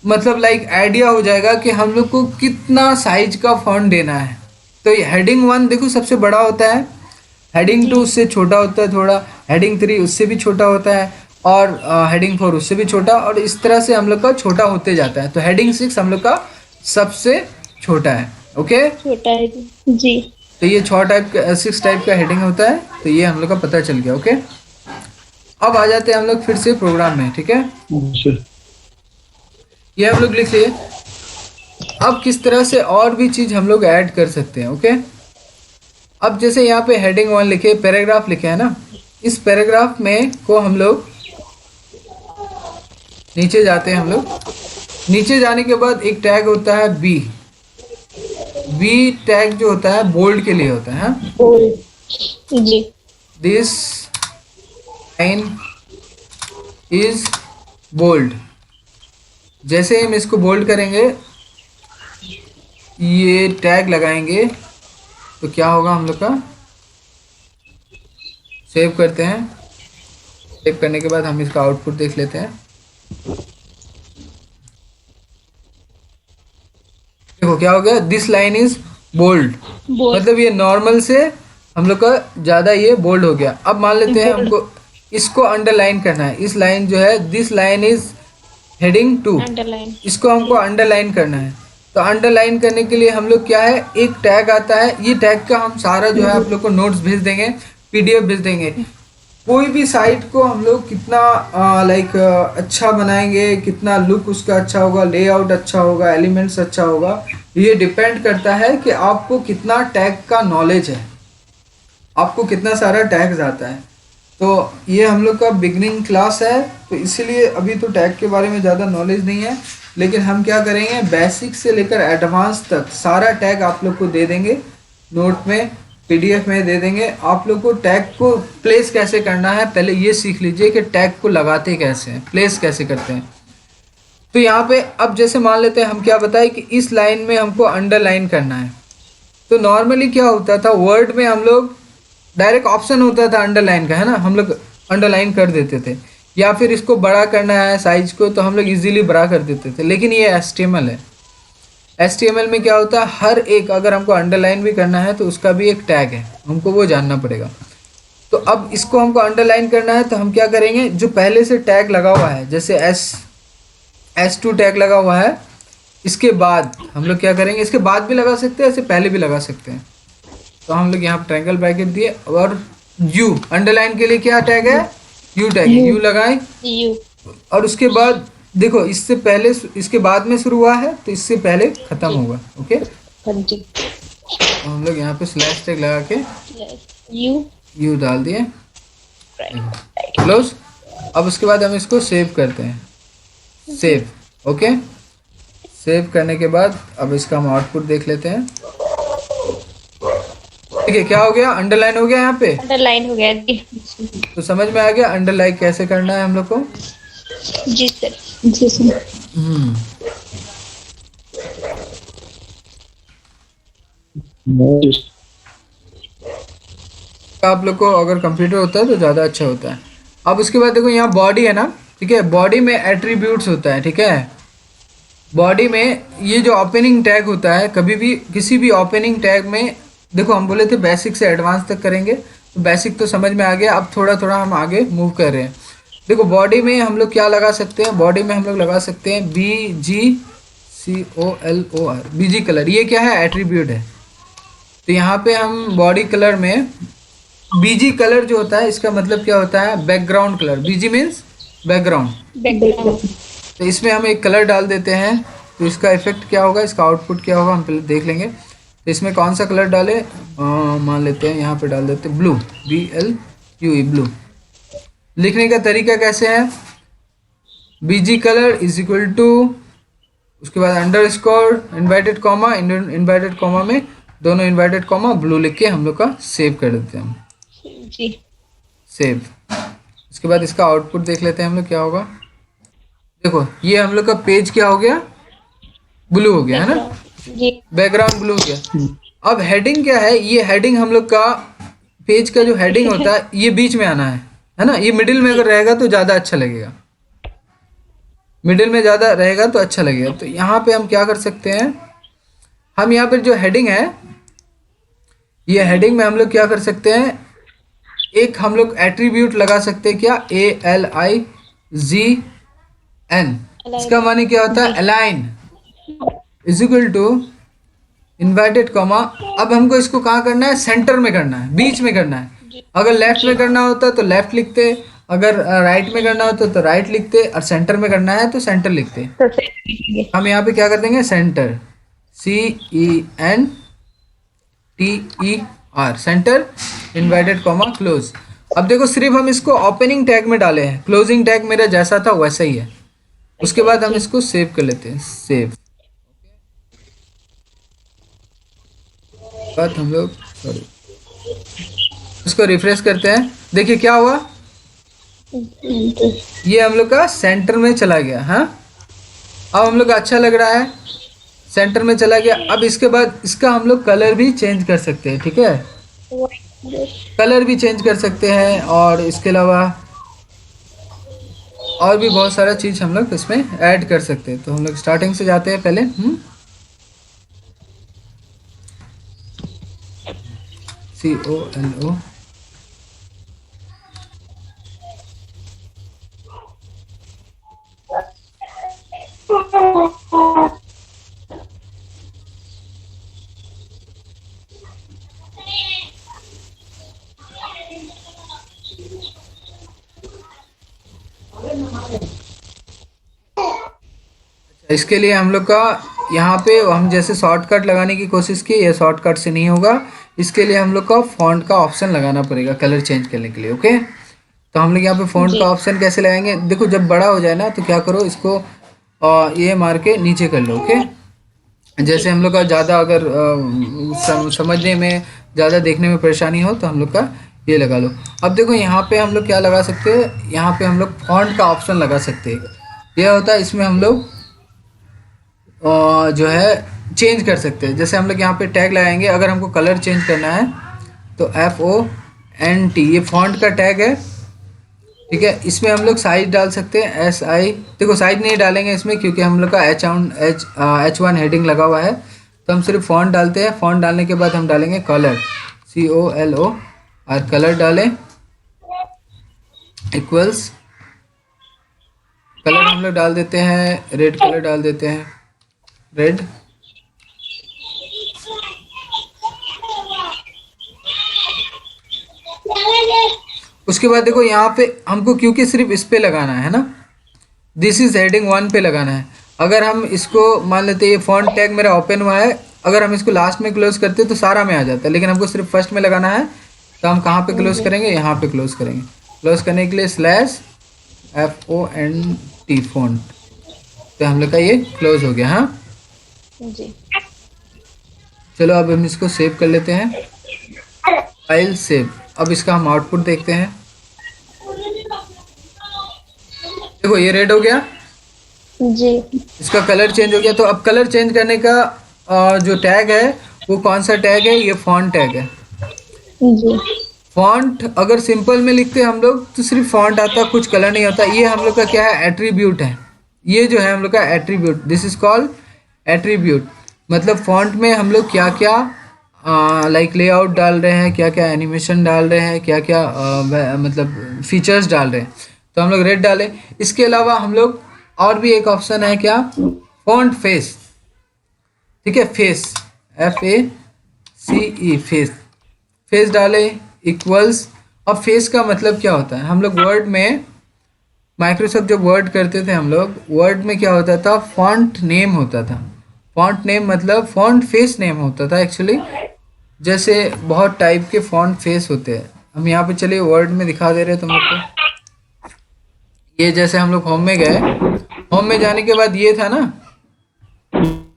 मतलब लाइक आइडिया हो जाएगा कि हम लोग को कितना साइज का फॉन्ट देना है। तो ये हेडिंग 1 देखो सबसे बड़ा होता है, हेडिंग 2 उससे छोटा होता है थोड़ा, हेडिंग 3 उससे भी छोटा होता है, और हेडिंग 4 उससे भी छोटा, और इस तरह से हम लोग का छोटा होते जाता है। तो हेडिंग 6 हम लोग का सबसे छोटा है। ओके, छोटा है जी। तो ये 6 टाइप का हेडिंग होता है, तो ये हम लोग का पता चल गया। ओके, अब आ जाते हैं हम लोग फिर से प्रोग्राम में। ठीक है, सर ये हम लोग लिख लिए। अब किस तरह से और भी चीज़ हम लोग ऐड कर सकते हैं। ओके, अब जैसे यहाँ पे हेडिंग 1 लिखे, पैराग्राफ लिखे है ना, इस पैराग्राफ में को हम लोग नीचे जाते हैं। हम लोग नीचे जाने के बाद एक टैग होता है बी, बी टैग जो होता है बोल्ड के लिए होता है। जी दिस लाइन इज बोल्ड। जैसे हम इसको बोल्ड करेंगे, ये टैग लगाएंगे, तो क्या होगा हम लोग का, सेव करते हैं। सेव करने के बाद हम इसका आउटपुट देख लेते हैं। देखो क्या हो गया, दिस लाइन इज बोल्ड, बोल मतलब ये नॉर्मल से हम लोग का ज़्यादा ये बोल्ड हो गया। अब मान लेते हैं हमको इसको अंडरलाइन करना है, इस लाइन जो है this line is heading 2, underline इसको हमको अंडरलाइन करना है। तो अंडरलाइन करने के लिए हम लोग क्या है, एक टैग आता है, ये टैग का हम सारा जो है आप लोग को नोट्स भेज देंगे, पीडीएफ भेज देंगे। कोई भी साइट को हम लोग कितना अच्छा बनाएंगे, कितना लुक उसका अच्छा होगा, लेआउट अच्छा होगा, एलिमेंट्स अच्छा होगा, ये डिपेंड करता है कि आपको कितना टैग का नॉलेज है, आपको कितना सारा टैग्स आता है। तो ये हम लोग का बिगनिंग क्लास है, तो इसीलिए अभी तो टैग के बारे में ज़्यादा नॉलेज नहीं है, लेकिन हम क्या करेंगे, बेसिक से लेकर एडवांस तक सारा टैग आप लोग को दे देंगे, नोट में पीडीएफ में दे देंगे। आप लोग को टैग को प्लेस कैसे करना है पहले ये सीख लीजिए कि टैग को लगाते कैसे हैं, प्लेस कैसे करते हैं। तो यहाँ पे अब जैसे मान लेते हैं हम क्या बताएं कि इस लाइन में हमको अंडरलाइन करना है। तो नॉर्मली क्या होता था, वर्ड में हम लोग डायरेक्ट ऑप्शन होता था अंडरलाइन का, है ना, हम लोग अंडरलाइन कर देते थे, या फिर इसको बड़ा करना है साइज को तो हम लोग इजीली बड़ा कर देते थे। लेकिन ये HTML है, HTML में क्या होता है, हर एक अगर हमको अंडरलाइन भी करना है तो उसका भी एक टैग है, हमको वो जानना पड़ेगा। तो अब इसको हमको अंडरलाइन करना है तो हम क्या करेंगे, जो पहले से टैग लगा हुआ है, जैसे S2 टैग लगा हुआ है, इसके बाद हम लोग क्या करेंगे, इसके बाद भी लगा सकते हैं, इससे पहले भी लगा सकते हैं। तो हम लोग यहाँ ट्रायंगल ब्रैकेट दिए, और U अंडरलाइन के लिए क्या टैग है, U टैग है, U लगाएं। यू और उसके बाद देखो इससे पहले, इसके बाद में शुरू हुआ है तो इससे पहले खत्म होगा। ओके, जी तो हम लोग यहाँ पे स्लैश टैग लगा के यू U डाल दिए, क्लोज। अब उसके बाद हम इसको सेव करते हैं, सेव। ओके, सेव करने के बाद अब इसका हम आउटपुट देख लेते हैं। ठीक है, क्या हो गया, अंडरलाइन हो गया यहाँ पे, अंडरलाइन हो गया जी। तो समझ में आ गया अंडरलाइन कैसे करना है हम लोग को। जी सर जी सर। आप लोग को अगर कंप्यूटर होता है तो ज़्यादा अच्छा होता है। अब उसके बाद देखो यहाँ बॉडी है ना, ठीक है, बॉडी में एट्रीब्यूट्स होता है। ठीक है, बॉडी में ये जो ओपनिंग टैग होता है, कभी भी किसी भी ओपनिंग टैग में देखो हम बोले थे बेसिक से एडवांस तक करेंगे, तो बेसिक तो समझ में आ गया, अब थोड़ा थोड़ा हम आगे मूव कर रहे हैं। देखो बॉडी में हम लोग क्या लगा सकते हैं, बॉडी में हम लोग लगा सकते हैं BGCOLOR, BG कलर। ये क्या है, एट्रीब्यूट है। तो यहाँ पे हम बॉडी कलर में बीजी कलर जो होता है इसका मतलब क्या होता है, बैकग्राउंड कलर। बीजी मीन्स बैकग्राउंड। बैकग्राउंड। तो इसमें हम एक कलर डाल देते हैं, तो इसका इफेक्ट क्या होगा, इसका आउटपुट क्या होगा हम पहले देख लेंगे। तो इसमें कौन सा कलर डाले, मान लेते हैं यहाँ पे डाल देते हैं ब्लू, BLUE ब्लू। लिखने का तरीका कैसे है, BG colour is equal to, उसके बाद underscore inverted comma, inverted comma में दोनों इन्वर्टेड कॉमा ब्लू लिख के हम लोग का सेव कर देते हैं हम, जी। सेव। उसके बाद इसका आउटपुट देख लेते हैं हम लोग क्या होगा। देखो ये हम लोग का पेज क्या हो गया, ब्लू हो गया है ना, जी। बैकग्राउंड ब्लू हो गया। अब हेडिंग क्या है, ये हेडिंग हम लोग का पेज का जो हेडिंग होता है ये बीच में आना है ना। ये मिडिल में अगर रहेगा तो ज़्यादा अच्छा लगेगा, मिडिल में ज़्यादा रहेगा तो अच्छा लगेगा। तो यहाँ पे हम क्या कर सकते हैं, हम यहाँ पर जो हेडिंग है, ये हेडिंग में हम लोग क्या कर सकते हैं, एक हम लोग एट्रीब्यूट लगा सकते हैं क्या, ALIGN। इसका माने क्या होता है, align is equal to inverted comma. अब हमको इसको कहाँ करना है, सेंटर में करना है, बीच में करना है। अगर लेफ्ट में करना होता तो लेफ्ट लिखते, अगर राइट में करना होता तो राइट लिखते, और सेंटर में करना है तो सेंटर लिखते। तो सेव लिखेंगे। हम यहाँ पे क्या कर देंगे, centre, CENTER, centre inverted comma close. अब देखो सिर्फ हम इसको ओपनिंग टैग में डाले हैं, क्लोजिंग टैग मेरा जैसा था वैसा ही है। उसके बाद हम इसको सेव कर लेते हैं, सेव। बाद हम लोग सॉरी इसको रिफ्रेश करते हैं, देखिए क्या हुआ, ये हम लोग का सेंटर में चला गया। हाँ अब हम लोग का अच्छा लग रहा है, सेंटर में चला गया। अब इसके बाद इसका हम लोग कलर भी चेंज कर सकते हैं, ठीक है, कलर भी चेंज कर सकते हैं, और इसके अलावा और भी बहुत सारा चीज़ हम लोग इसमें ऐड कर सकते हैं। तो हम लोग स्टार्टिंग से जाते हैं पहले, COLO, इसके लिए हम लोग का यहाँ पे हम जैसे शॉर्टकट लगाने की कोशिश की, ये शॉर्टकट से नहीं होगा। इसके लिए हम लोग का फॉन्ट का ऑप्शन लगाना पड़ेगा कलर चेंज करने के लिए। ओके, तो हम लोग यहाँ पे फॉन्ट का ऑप्शन कैसे लगाएंगे, देखो जब बड़ा हो जाए ना तो क्या करो, इसको ये मार के नीचे कर लो। ओके, जैसे हम लोग का ज़्यादा अगर समझने में, ज़्यादा देखने में परेशानी हो तो हम लोग का ये लगा लो। अब देखो यहाँ पे हम लोग क्या लगा सकते हैं, यहाँ पे हम लोग फॉन्ट का ऑप्शन लगा सकते हैं। यह होता है, इसमें हम लोग जो है चेंज कर सकते हैं। जैसे हम लोग यहाँ पे टैग लगाएंगे, अगर हमको कलर चेंज करना है तो FONT, ये फॉन्ट का टैग है, ठीक है। इसमें हम लोग साइज डाल सकते हैं, SI। देखो साइज नहीं डालेंगे इसमें क्योंकि हम लोग का H1 हेडिंग लगा हुआ है, तो हम सिर्फ फॉन्ट डालते हैं। फॉन्ट डालने के बाद हम डालेंगे कलर, COLO, और कलर डालें इक्वल्स, कलर हम लोग डाल देते हैं, रेड कलर डाल देते हैं, रेड। उसके बाद देखो यहाँ पे हमको क्योंकि सिर्फ इस पे लगाना है ना, दिस इज हेडिंग 1 पे लगाना है। अगर हम इसको मान लेते हैं, ये फॉन्ट टैग मेरा ओपन हुआ है, अगर हम इसको लास्ट में क्लोज करते तो सारा में आ जाता है, लेकिन हमको सिर्फ फर्स्ट में लगाना है। तो हम कहाँ पे क्लोज करेंगे, यहाँ पे क्लोज करेंगे। क्लोज करने के लिए /FONT फॉन्ट, तो हम लोग का ये क्लोज हो गया। हाँ जी। चलो अब हम इसको सेव कर लेते हैं, फाइल सेव। अब इसका हम आउटपुट देखते हैं, देखो ये रेड हो गया जी। इसका कलर चेंज हो गया। तो अब कलर चेंज करने का जो टैग है वो कौन सा टैग है, ये फॉन्ट टैग है। जी। फॉन्ट अगर सिंपल में लिखते हैं हम लोग तो सिर्फ फॉन्ट आता, कुछ कलर नहीं होता। ये हम लोग का क्या है, एट्रीब्यूट है। ये जो है हम लोग का attribute, this is called attribute. मतलब फॉन्ट में हम लोग क्या क्या लाइक लेआउट डाल रहे हैं, क्या क्या एनिमेशन डाल रहे हैं, क्या क्या मतलब फीचर्स डाल रहे हैं, तो हम लोग रेड डालें। इसके अलावा हम लोग और भी एक ऑप्शन है क्या, फॉन्ट फेस, ठीक है, फेस, FACE, फेस। फेस डाले इक्वल्स। अब फेस का मतलब क्या होता है, हम लोग वर्ड में माइक्रोसॉफ्ट जब वर्ड करते थे, हम लोग वर्ड में क्या होता था, फॉन्ट नेम होता था। फॉन्ट नेम मतलब फॉन्ट फेस नेम होता था एक्चुअली। जैसे बहुत टाइप के फॉन्ट फेस होते हैं। हम यहाँ पे चलिए वर्ड में दिखा दे रहे हैं तुम लोग को। ये जैसे हम लोग होम में गए, होम में जाने के बाद ये था ना,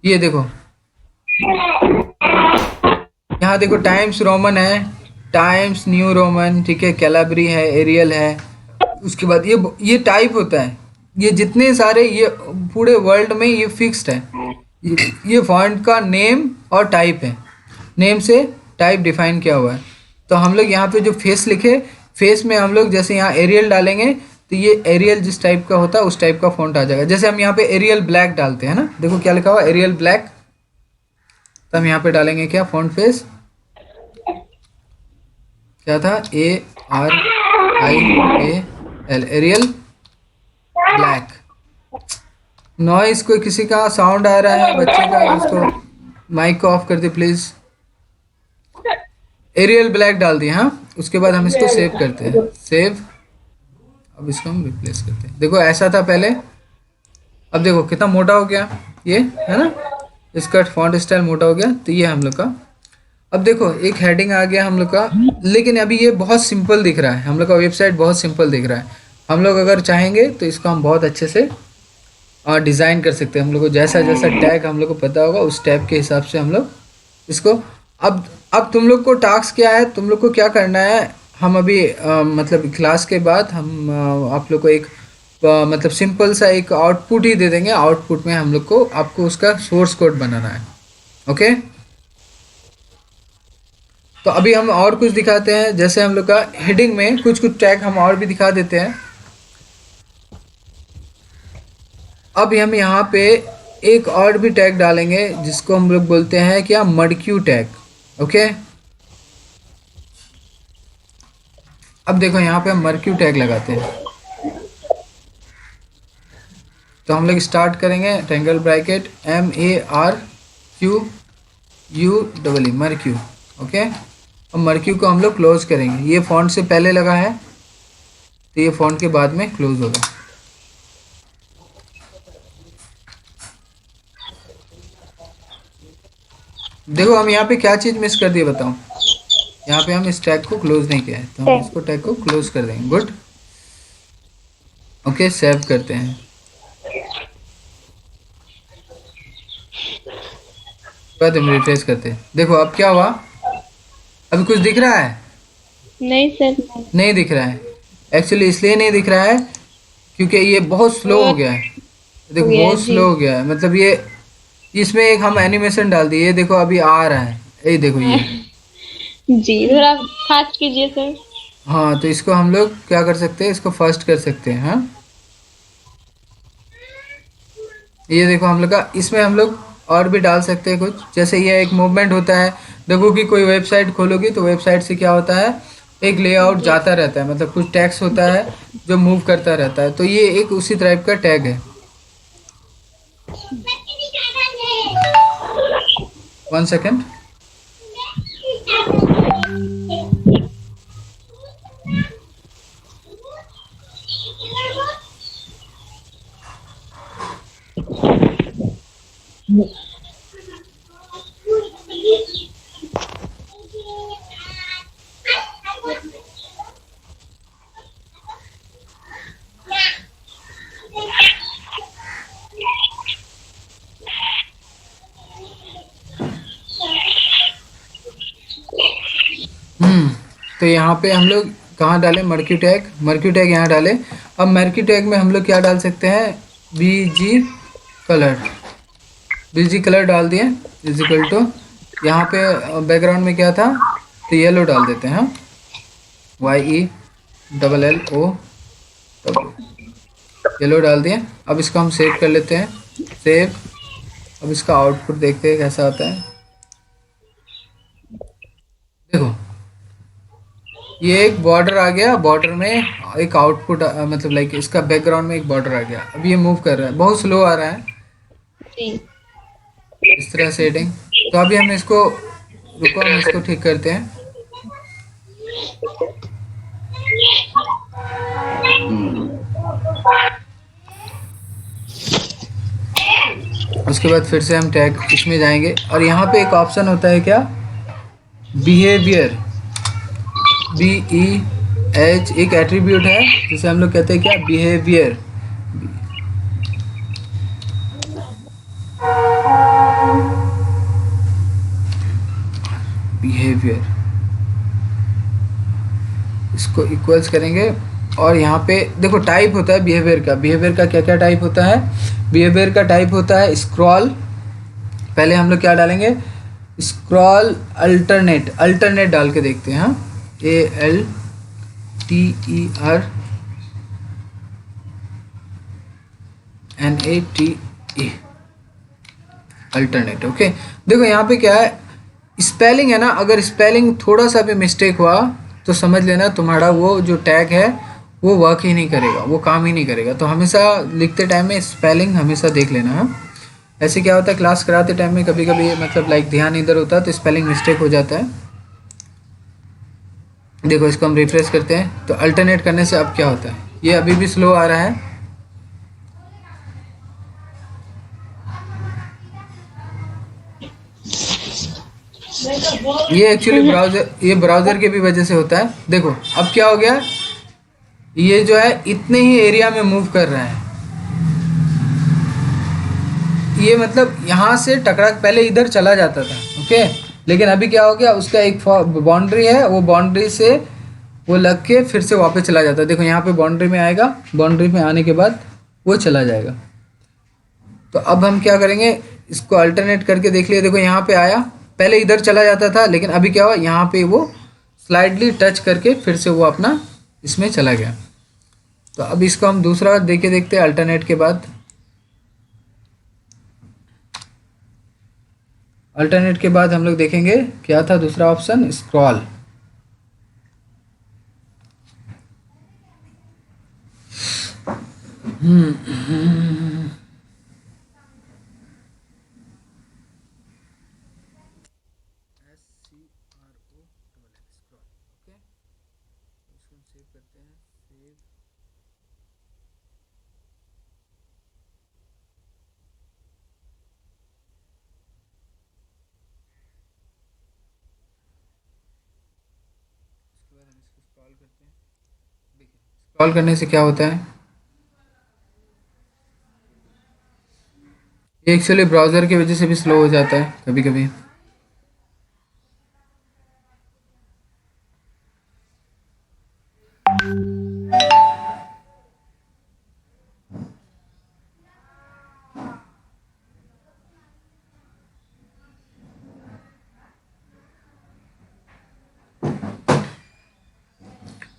ये देखो यहाँ देखो टाइम्स रोमन है, टाइम्स न्यू रोमन, ठीक है, कैलाब्री है, एरियल है। उसके बाद ये टाइप होता है। ये जितने सारे ये पूरे वर्ल्ड में ये फिक्स्ड है। ये फॉन्ट का नेम और टाइप है। नेम से टाइप डिफाइन किया हुआ है। तो हम लोग यहाँ पे जो फेस लिखे, फेस में हम लोग जैसे यहाँ एरियल डालेंगे तो ये एरियल जिस टाइप का होता है उस टाइप का फॉन्ट आ जाएगा। जैसे हम यहाँ पे एरियल ब्लैक डालते हैं ना, देखो क्या लिखा हुआ, एरियल ब्लैक। तो हम यहाँ पे डालेंगे क्या, फॉन्ट फेस क्या था, ARIAL, एरियल ब्लैक। नॉइस, कोई किसी का साउंड आ रहा है बच्चे का, उसको माइक को ऑफ कर दे प्लीज। एरियल ब्लैक डाल दिया। हाँ, उसके बाद हम इसको सेव करते हैं, सेव। अब इसको हम रिप्लेस करते हैं। देखो ऐसा था पहले, अब देखो कितना मोटा हो गया ये, है ना, इसका फॉन्ट स्टाइल मोटा हो गया। तो ये हम लोग का, अब देखो एक हेडिंग आ गया हम लोग का। लेकिन अभी ये बहुत सिंपल दिख रहा है, हम लोग का वेबसाइट बहुत सिंपल दिख रहा है। हम लोग अगर चाहेंगे तो इसको हम बहुत अच्छे से डिज़ाइन कर सकते हैं। हम लोग को जैसा जैसा टैग हम लोग को पता होगा उस टैग के हिसाब से हम लोग इसको। अब तुम लोग को टास्क क्या है, तुम लोग को क्या करना है, हम अभी मतलब क्लास के बाद हम आप लोग को एक मतलब सिंपल सा एक आउटपुट ही दे देंगे। आउटपुट में हम लोग को आपको उसका सोर्स कोड बनाना है। ओके, तो अभी हम और कुछ दिखाते हैं। जैसे हम लोग का हेडिंग में कुछ कुछ टैग हम और भी दिखा देते हैं। अब हम यहाँ पे एक और भी टैग डालेंगे जिसको हम लोग बोलते हैं क्या, मडक्यू टैग। ओके, अब देखो यहाँ पे हम मर्क्यू टैग लगाते हैं। तो हम लोग स्टार्ट करेंगे triangle bracket MARQUE, marquee. Okay, अब मर्क्यू को हम लोग क्लोज करेंगे। ये फॉन्ट से पहले लगा है तो ये फॉन्ट के बाद में क्लोज होगा। देखो हम यहाँ पे क्या चीज़ मिस कर दिए बताओ, यहाँ पे हम इस टैग को क्लोज नहीं किया है तो हम इसको टैग को क्लोज कर देंगे। गुड, ओके, सेव करते हैं। बाद हम रिफ्रेश करते हैं। देखो अब क्या हुआ, अभी कुछ दिख रहा है? नहीं सर, नहीं दिख रहा है। एक्चुअली इसलिए नहीं दिख रहा है क्योंकि ये बहुत स्लो हो गया है। देखो बहुत स्लो हो गया है, मतलब ये इसमें एक हम एनिमेशन डाल दिए। ये देखो अभी आ रहा है, ये देखो ये। जी थोड़ा फास्ट कीजिए सर। हाँ, तो इसको हम लोग क्या कर सकते हैं, इसको फास्ट कर सकते हैं। हाँ, ये देखो हम लोग का, इसमें हम लोग और भी डाल सकते हैं कुछ। जैसे ये एक मूवमेंट होता है, देखो कि कोई वेबसाइट खोलोगी तो वेबसाइट से क्या होता है, एक लेआउट जाता रहता है, मतलब कुछ टैग्स होता है जो मूव करता रहता है। तो ये एक उसी टाइप का टैग है। 1 सेकेंड। तो यहाँ पे हम लोग कहाँ डालें, मर्क्यू टैग यहाँ डालें। अब मर्क्यू टैग में हम लोग क्या डाल सकते हैं, BG कलर डाल दिए इज इक्वल टू, यहाँ पे बैकग्राउंड में क्या था तो येलो डाल देते हैं। YELLO, येलो डाल दिए। अब इसको हम सेव कर लेते हैं, सेव। अब इसका आउटपुट देखते हैं कैसा आता है। देखो ये एक बॉर्डर आ गया, बॉर्डर में एक आउटपुट मतलब लाइक इसका बैकग्राउंड में एक बॉर्डर आ गया। अब ये मूव कर रहा है, बहुत स्लो आ रहा है जी इस तरह से हेडिंग। तो अभी हम इसको रुको हम इसको ठीक करते हैं। उसके बाद फिर से हम टैग इसमें जाएंगे और यहाँ पे एक ऑप्शन होता है क्या, बिहेवियर, BEH एक एट्रीब्यूट है जिसे हम लोग कहते हैं क्या, बिहेवियर। बिहेवियर इसको इक्वल्स करेंगे और यहाँ पे देखो टाइप होता है बिहेवियर का। बिहेवियर का क्या क्या टाइप होता है, बिहेवियर का टाइप होता है स्क्रॉल। पहले हम लोग क्या डालेंगे, स्क्रॉल अल्टरनेट, अल्टरनेट डाल के देखते हैं। हाँ, ALTERNATE, अल्टरनेट। ओके, देखो यहाँ पे क्या है, स्पेलिंग है ना, अगर स्पेलिंग थोड़ा सा भी मिस्टेक हुआ तो समझ लेना तुम्हारा वो जो टैग है वो वर्क ही नहीं करेगा, वो काम ही नहीं करेगा। तो हमेशा लिखते टाइम में स्पेलिंग हमेशा देख लेना है। ऐसे क्या होता है, क्लास कराते टाइम में कभी कभी मतलब ध्यान इधर होता है तो स्पेलिंग मिस्टेक हो जाता है। देखो इसको हम रिफ्रेश करते हैं तो अल्टरनेट करने से अब क्या होता है, ये अभी भी स्लो आ रहा है। ये एक्चुअली ब्राउज़र के भी वजह से होता है। देखो अब क्या हो गया, ये जो है इतने ही एरिया में मूव कर रहा है। ये मतलब यहाँ से टकरा पहले इधर चला जाता था, ओके, लेकिन अभी क्या हो गया, उसका एक बाउंड्री है, वो बाउंड्री से वो लग के फिर से वापस चला जाता है। देखो यहाँ पे बाउंड्री में आएगा, बाउंड्री में आने के बाद वो चला जाएगा। तो अब हम क्या करेंगे, इसको अल्टरनेट करके देख लिया। देखो यहाँ पे आया, पहले इधर चला जाता था, लेकिन अभी क्या हुआ, यहाँ पे वो स्लाइडली टच करके फिर से वो अपना इसमें चला गया। तो अब इसको हम दूसरा देके देखते हैं अल्टरनेट के बाद। अल्टरनेट के बाद हम लोग देखेंगे क्या था दूसरा ऑप्शन, स्क्रॉल। स्क्रॉल करने से क्या होता है, ये एक्चुअली ब्राउज़र की वजह से भी स्लो हो जाता है कभी कभी।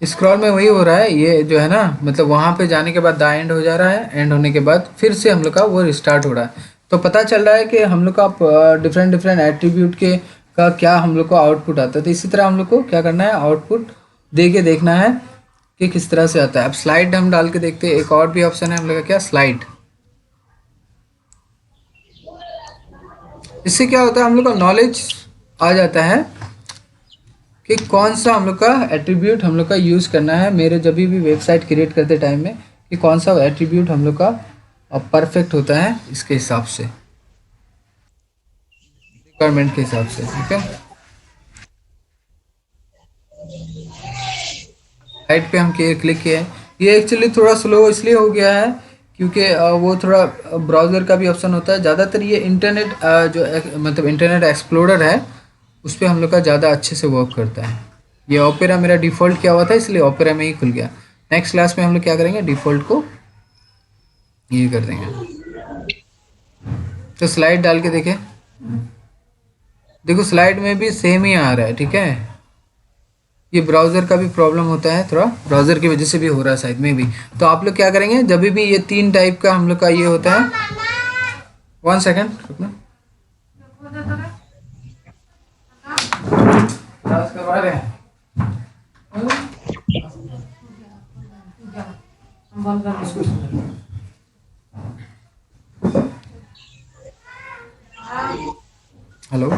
स्क्रॉल में वही हो रहा है, ये जो है ना, मतलब वहाँ पे जाने के बाद द एंड हो जा रहा है, एंड होने के बाद फिर से हम लोग का वो रिस्टार्ट हो रहा है। तो पता चल रहा है कि हम लोग का डिफरेंट डिफरेंट एट्रीब्यूट के का क्या हम लोग को आउटपुट आता है। तो इसी तरह हम लोग को क्या करना है, आउटपुट दे के देखना है कि किस तरह से आता है। अब स्लाइड हम डाल के देखते हैं, एक और भी ऑप्शन है हम लोग का क्या, स्लाइड। इससे क्या होता है, हम लोग का नॉलेज आ जाता है कि कौन सा हम लोग का एट्रीब्यूट हम लोग का यूज़ करना है मेरे जब भी वेबसाइट क्रिएट करते टाइम में, कि कौन सा एट्रीब्यूट हम लोग का परफेक्ट होता है इसके हिसाब से, रिक्वायरमेंट के हिसाब से। ठीक है, साइट पे हम क्लिक किए। ये एक्चुअली थोड़ा स्लो इसलिए हो गया है क्योंकि वो थोड़ा ब्राउज़र का भी ऑप्शन होता है। ज़्यादातर ये इंटरनेट मतलब इंटरनेट एक्सप्लोरर है, उस पर हम लोग का ज़्यादा अच्छे से वर्क करता है। ये ओपेरा मेरा डिफ़ॉल्ट किया हुआ था इसलिए ओपेरा में ही खुल गया। नेक्स्ट क्लास में हम लोग क्या करेंगे, डिफ़ॉल्ट को ये कर देंगे। तो स्लाइड डाल के देखें, देखो स्लाइड में भी सेम ही आ रहा है। ठीक है, ये ब्राउज़र का भी प्रॉब्लम होता है, थोड़ा ब्राउज़र की वजह से भी हो रहा है शायद में भी। तो आप लोग क्या करेंगे, जब भी ये 3 टाइप का हम लोग का ये होता है, 1 सेकेंड रुकना, क्लास करवा रहे हैं। हेलो,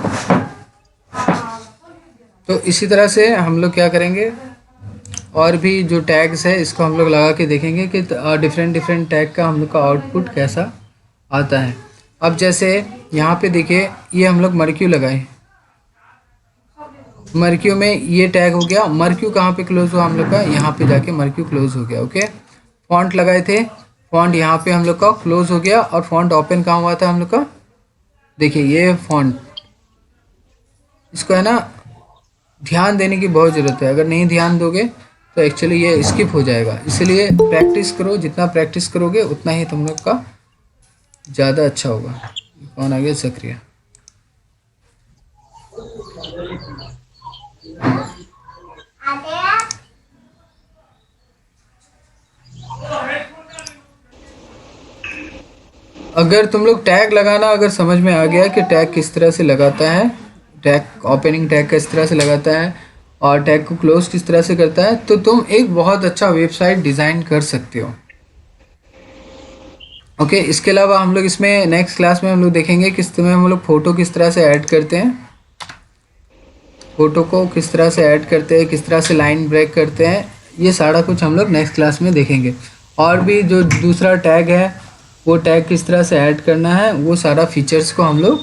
तो इसी तरह से हम लोग क्या करेंगे, और भी जो टैग्स है इसको हम लोग लगा के देखेंगे कि डिफरेंट डिफरेंट टैग का हम लोग का आउटपुट कैसा आता है। अब जैसे यहाँ पे देखिए, ये हम लोग मर्क्यू लगाए, मर्क्यू में ये टैग हो गया। मर्क्यू कहाँ पे क्लोज हुआ हम लोग का, यहाँ पे जाके मर्क्यू क्लोज हो गया। ओके, फॉन्ट लगाए थे, फॉन्ट यहाँ पे हम लोग का क्लोज हो गया। और फॉन्ट ओपन कहाँ हुआ था हम लोग का, देखिए ये फॉन्ट, इसको है ना ध्यान देने की बहुत ज़रूरत है। अगर नहीं ध्यान दोगे तो एक्चुअली ये स्किप हो जाएगा। इसलिए प्रैक्टिस करो, जितना प्रैक्टिस करोगे उतना ही तुम लोग का ज़्यादा अच्छा होगा। कौन आ गया, सक्रिय। अगर तुम लोग टैग लगाना अगर समझ में आ गया कि टैग किस तरह से लगाता है, टैग ओपनिंग टैग किस तरह से लगाता है और टैग को क्लोज किस तरह से करता है, तो तुम एक बहुत अच्छा वेबसाइट डिज़ाइन कर सकते हो। ओके, इसके अलावा हम लोग इसमें नेक्स्ट क्लास में हम लोग देखेंगे किस तरह हम लोग फ़ोटो किस तरह से ऐड करते हैं, फ़ोटो को किस तरह से ऐड करते हैं, किस तरह से लाइन ब्रेक करते हैं। ये सारा कुछ हम लोग नेक्स्ट क्लास में देखेंगे। और भी जो दूसरा टैग है वो टैग किस तरह से ऐड करना है, वो सारा फीचर्स को हम लोग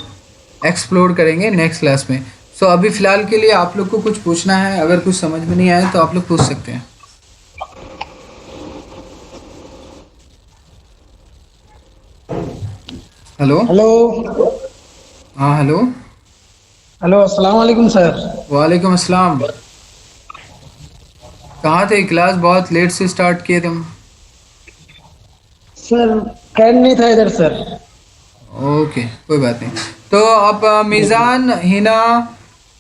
एक्सप्लोर करेंगे नेक्स्ट क्लास में। सो अभी फ़िलहाल के लिए आप लोग को कुछ पूछना है, अगर कुछ समझ में नहीं आए तो आप लोग पूछ सकते हैं। हेलो हेलो हाँ हेलो, हेलो, अस्सलाम वालेकुम सर। वालेकुम अस्सलाम। कहाँ थे, क्लास बहुत लेट से स्टार्ट किए तुम। सर खैर नहीं था इधर सर। ओके कोई बात नहीं। तो अब मीज़ान, हिना,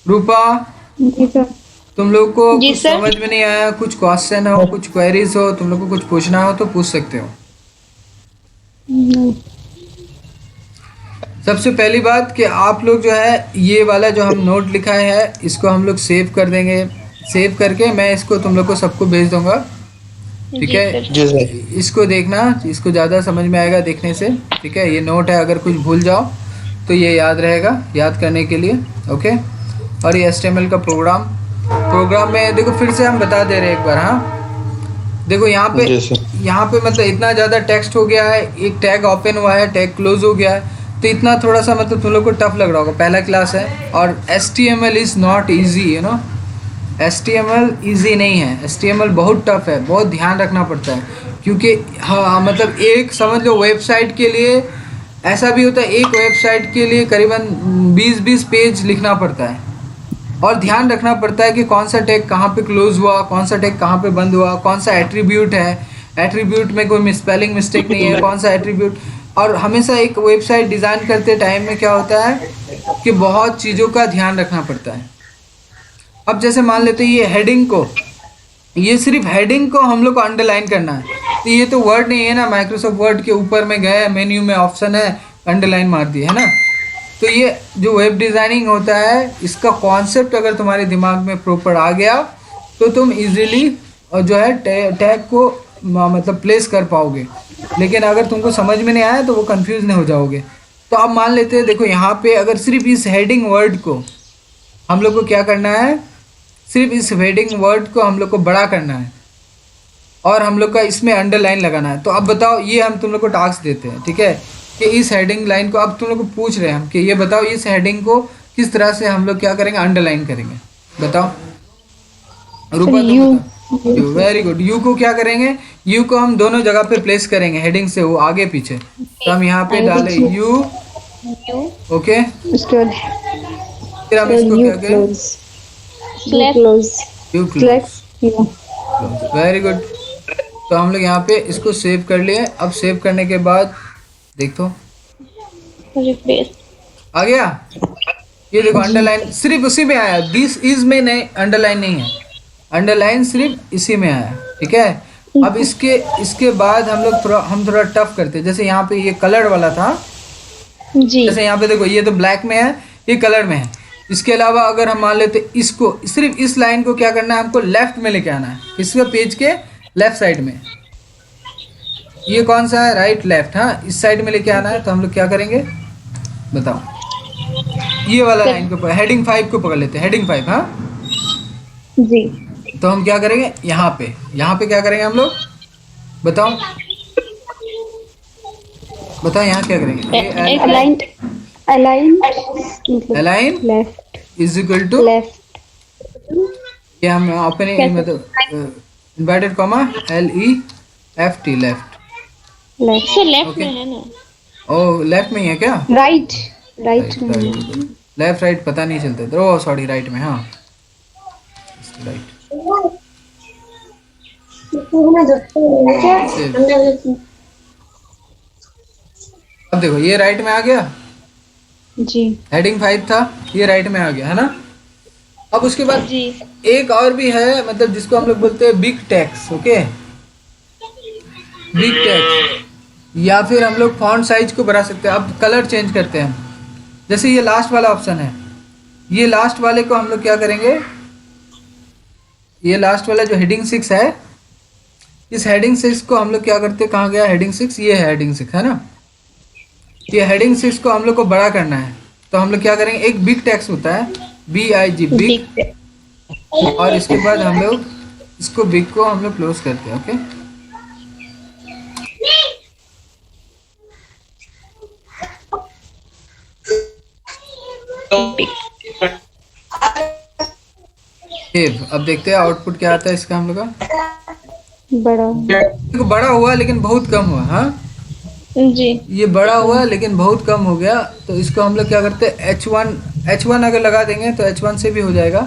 रूपा, जी सर। तुम लोग को जी कुछ सर। समझ में नहीं आया, कुछ क्वेश्चन हो, कुछ क्वेरीज हो, तुम लोग को कुछ पूछना हो तो पूछ सकते हो। सबसे पहली बात कि आप लोग जो है ये वाला जो हम नोट लिखा है इसको हम लोग सेव कर देंगे। सेव करके मैं इसको तुम लोग को सबको भेज दूंगा, ठीक जी है। सर। जी सर। इसको देखना, इसको ज़्यादा समझ में आएगा देखने से, ठीक है। ये नोट है, अगर कुछ भूल जाओ तो ये याद रहेगा, याद करने के लिए। ओके, और ये HTML का प्रोग्राम में देखो फिर से हम बता दे रहे हैं एक बार। हाँ देखो जी सर। यहाँ पे मतलब इतना ज़्यादा टेक्स्ट हो गया है, एक टैग ओपन हुआ है, टैग क्लोज हो गया है, तो इतना थोड़ा सा मतलब तुम लोग को टफ लग रहा होगा, पहला क्लास है। और HTML is not easy, you know, HTML easy नहीं है, HTML बहुत टफ है, बहुत ध्यान रखना पड़ता है। क्योंकि हाँ मतलब एक समझ लो वेबसाइट के लिए ऐसा भी होता है, एक वेबसाइट के लिए करीबन 20-20 पेज लिखना पड़ता है। और ध्यान रखना पड़ता है कि कौन सा टैग कहाँ पे क्लोज हुआ, कौन सा टैग कहाँ पे बंद हुआ, कौन सा एट्रीब्यूट है, एट्रीब्यूट में कोई स्पेलिंग मिस्टेक नहीं है, कौन सा एट्रीब्यूट। और हमेशा एक वेबसाइट डिज़ाइन करते टाइम में क्या होता है कि बहुत चीज़ों का ध्यान रखना पड़ता है। अब जैसे मान लेते हैं ये हेडिंग को, ये सिर्फ हेडिंग को हम लोग को अंडरलाइन करना है, तो ये तो वर्ड नहीं है ना, माइक्रोसॉफ्ट वर्ड के ऊपर में गए मेन्यू में ऑप्शन है, अंडरलाइन मार दिए, है ना। तो ये जो वेब डिज़ाइनिंग होता है इसका कॉन्सेप्ट अगर तुम्हारे दिमाग में प्रॉपर आ गया तो तुम इजीली जो है टैग को मतलब प्लेस कर पाओगे। लेकिन अगर तुमको समझ में नहीं आया तो वो कंफ्यूज नहीं हो जाओगे। तो अब मान लेते हैं, देखो यहाँ पे अगर सिर्फ इस हेडिंग वर्ड को हम लोग को क्या करना है, सिर्फ इस हेडिंग वर्ड को हम लोग को बड़ा करना है और हम लोग का इसमें अंडरलाइन लगाना है। तो अब बताओ, ये हम तुम लोग को टास्क देते हैं, ठीक है, कि इस हेडिंग लाइन को, अब तुम लोग को पूछ रहे हैं हम कि ये बताओ इस हेडिंग को किस तरह से हम लोग क्या करेंगे, अंडरलाइन करेंगे। बताओ रूपा, तुम बताओ। You, very good. यू को क्या करेंगे, यू को हम दोनों जगह पे प्लेस करेंगे, हेडिंग से वो आगे पीछे। तो हम यहाँ पे डाले यू, ओके, उसके बाद फिर हम इसको क्या करें, यू क्लोज, वेरी गुड। तो हम लोग यहाँ पे इसको सेव कर लिए। अब सेव करने के बाद देखो रिप्लेस आ गया, ये देखो अंडरलाइन सिर्फ उसी में आया, दिस इज में नहीं, अंडरलाइन नहीं है, अंडरलाइन सिर्फ इसी में आया, ठीक है। अब इसके बाद हम थोड़ा टफ करते हैं। जैसे यहाँ पे ये कलर वाला था, जी। जैसे यहाँ पे देखो ये तो ब्लैक में है, ये कलर में है। इसके अलावा अगर हम मान लेते इसको, सिर्फ इस लाइन को क्या करना है, हमको लेफ्ट में लेके आना है, इसका पेज के लेफ्ट साइड में। ये कौन सा है, राइट लेफ्ट, हाँ, इस साइड में लेके आना है। तो हम लोग क्या करेंगे बताओ, ये वाला लाइन को हेडिंग 5 को पकड़ लेते हैं, हेडिंग 5, हाँ जी। तो हम क्या करेंगे यहाँ पे क्या करेंगे हम लोग, बताओ बताओ यहाँ क्या करेंगे, ए एल अलाइन, अलाइन मतलब align left, is equal to, left ये हम अपने कैसे? मतलब inverted comma L E F T, left. Left से लेफ्ट ओके, में है ना? ओ लेफ्ट में ही है क्या? राइट, राइट राइट में राइट, है। लेफ्ट राइट पता नहीं चलता, ओ सॉरी राइट में, हाँ राइट। सेव, अब देखो ये राइट में आ गया, जी। हेडिंग 5 था, ये राइट में आ गया है ना। अब उसके बाद जी। एक और भी है, मतलब जिसको हम लोग बोलते हैं big tax. Okay, big tax, या फिर हम लोग फॉन्ट साइज को बढ़ा सकते हैं। अब कलर चेंज करते हैं, जैसे ये लास्ट वाला ऑप्शन है, ये लास्ट वाले को हम लोग क्या करेंगे, ये लास्ट वाला जो हेडिंग 6 है, इस हेडिंग 6 को हम लोग क्या करते हैं, कहाँ गया हेडिंग 6, ये है हेडिंग 6 है ना। ये हेडिंग 6 को हम लोग को बड़ा करना है, तो हम लोग क्या करेंगे, एक बिग टैक्स होता है, B I G, big, big. और इसके बाद हम लोग इसको बिग को हम लोग क्लोज करते हैं। Okay, save. अब देखते हैं आउटपुट क्या आता है इसका हम लोग का। बड़ा। देखो बड़ा हुआ लेकिन बहुत कम हुआ, हाँ जी। ये बड़ा हुआ लेकिन बहुत कम हो गया, तो इसको हम लोग क्या करते हैं, H1 अगर लगा देंगे तो H1 से भी हो जाएगा,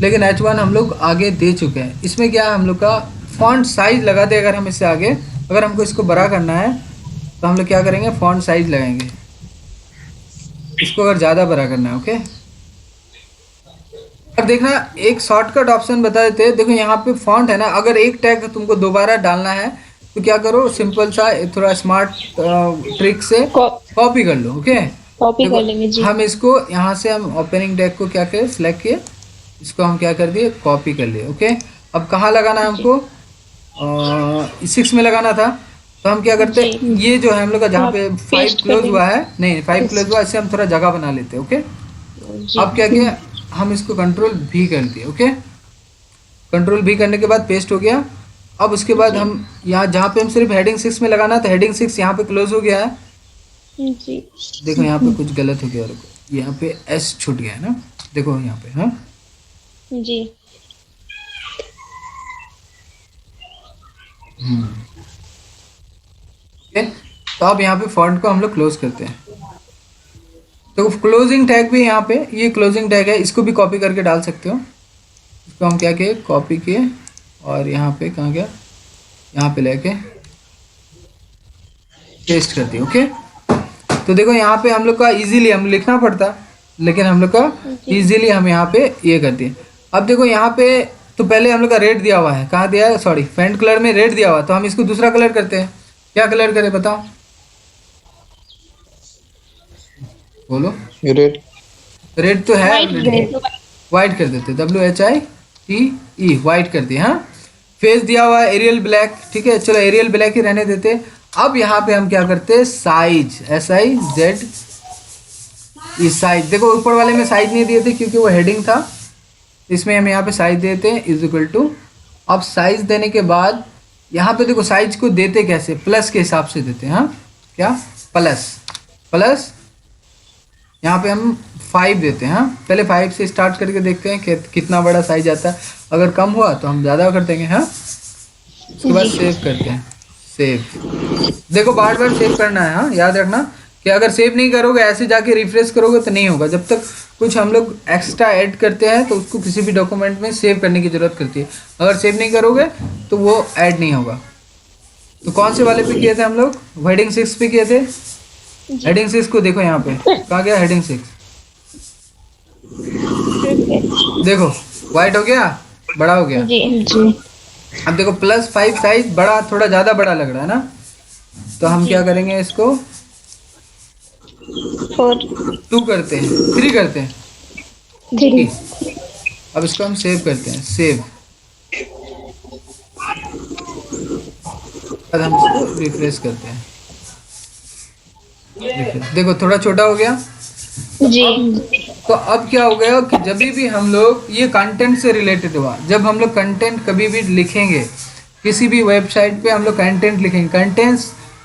लेकिन H1 हम लोग आगे दे चुके हैं। इसमें क्या है, हम लोग का फॉन्ट साइज लगा दे, अगर हम इससे आगे, अगर हमको इसको बड़ा करना है तो हम लोग क्या करेंगे, फॉन्ट साइज लगाएंगे, इसको अगर ज़्यादा बड़ा करना है। ओके, अब देखना एक शॉर्टकट ऑप्शन बता देते हैं। देखो यहाँ पे फॉन्ट है ना, अगर एक टैग तुमको दोबारा डालना है तो क्या करो, सिंपल सा थोड़ा स्मार्ट ट्रिक से कॉपी कर लो। ओके, कॉपी देखो कर लेंगे जी। हम इसको यहाँ से हम ओपनिंग टैग को क्या करें, सिलेक्ट किए, इसको हम क्या कर दिए, कॉपी कर लिए। ओके, अब कहाँ लगाना है हमको, 6 में लगाना था, तो हम क्या करते हैं, ये जो है हम लोग का जहाँ पे 5 पेस्ट कर क्लोज देंगे। हुआ है, नहीं 5 क्लोज हुआ, इससे हम थोड़ा जगह बना लेते हैं। ओके, जी। अब क्या किया, हम इसको कंट्रोल भी कर दिए। ओके, कंट्रोल भी करने के बाद पेस्ट हो गया। अब उसके बाद हम यहाँ जहाँ पे हम सिर्फ हेडिंग 6 में लगाना है, तो हेडिंग 6 यहाँ पे क्लोज हो गया है। जी। देखो यहाँ पे कुछ गलत हो गया, रुको, यहाँ पे एस छूट गया है ना, देखो यहाँ पे, हाँ जी। ओके। तो अब यहाँ पे फॉन्ट को हम लोग क्लोज करते हैं। तो क्लोजिंग टैग भी यहाँ पे, ये क्लोजिंग टैग है, इसको भी कॉपी करके डाल सकते हो। इसको हम क्या किए, कॉपी किए, और यहाँ पे कहाँ गया, यहाँ पे लेके पेस्ट कर दिए। ओके, तो देखो यहाँ पे हम लोग का इजीली, हम लिखना पड़ता, लेकिन हम लोग का इजीली हम यहाँ पे ये कर दिए। अब देखो यहाँ पे, तो पहले हम लोग का रेड दिया हुआ है, कहाँ दिया है, सॉरी फेंट कलर में रेड दिया हुआ है, तो हम इसको दूसरा कलर करते हैं। क्या कलर करें बताओ, बोलो। रेड। रेड तो है, रेड। वाइट कर देते, WHITE, वाइट कर दिए। हाँ, फेस दिया हुआ है एरियल ब्लैक, ठीक है, चलो एरियल ब्लैक ही रहने देते। अब यहाँ पे हम क्या करते हैं, साइज, SIZ, साइज, देखो ऊपर वाले में साइज नहीं दिए थे क्योंकि वो हेडिंग था, इसमें हम यहाँ पे साइज देते हैं, इज इक्वल टू। अब साइज देने के बाद यहाँ पे देखो साइज को देते कैसे, प्लस के हिसाब से देते हैं। हाँ, क्या, प्लस, प्लस यहाँ पे हम 5 देते हैं। हाँ, पहले 5 से स्टार्ट करके देखते हैं कि कितना बड़ा साइज आता है, अगर कम हुआ तो हम ज़्यादा कर देंगे। हाँ, उसके बाद सेव करते हैं, सेव। देखो बार बार सेव करना है, हाँ याद रखना कि अगर सेव नहीं करोगे, ऐसे जाके रिफ्रेश करोगे तो नहीं होगा। जब तक कुछ हम लोग एक्स्ट्रा ऐड करते हैं तो उसको किसी भी डॉक्यूमेंट में सेव करने की ज़रूरत करती है, अगर सेव नहीं करोगे तो वो ऐड नहीं होगा। तो कौन से वाले पे किए थे हम लोग, हेडिंग 6 पे किए थे। हेडिंग 6 को देखो यहाँ पे कहाँ गया, हेडिंग 6 देखो वाइट हो गया, बड़ा हो गया। जी। जी। अब देखो +5 साइज बड़ा, थोड़ा ज़्यादा बड़ा लग रहा है ना, तो हम क्या करेंगे, इसको 2 करते हैं, 3 करते हैं। 3। अब इसको हम सेव करते हैं, सेव, अब हम इसको रिफ्रेश करते हैं। देखो थोड़ा छोटा हो गया। जी। तो अब क्या हो गया कि जब भी हम लोग ये कंटेंट से रिलेटेड हुआ, जब हम लोग कंटेंट कभी भी लिखेंगे किसी भी वेबसाइट पे, हम लोग कंटेंट लिखेंगे, कंटेंट्स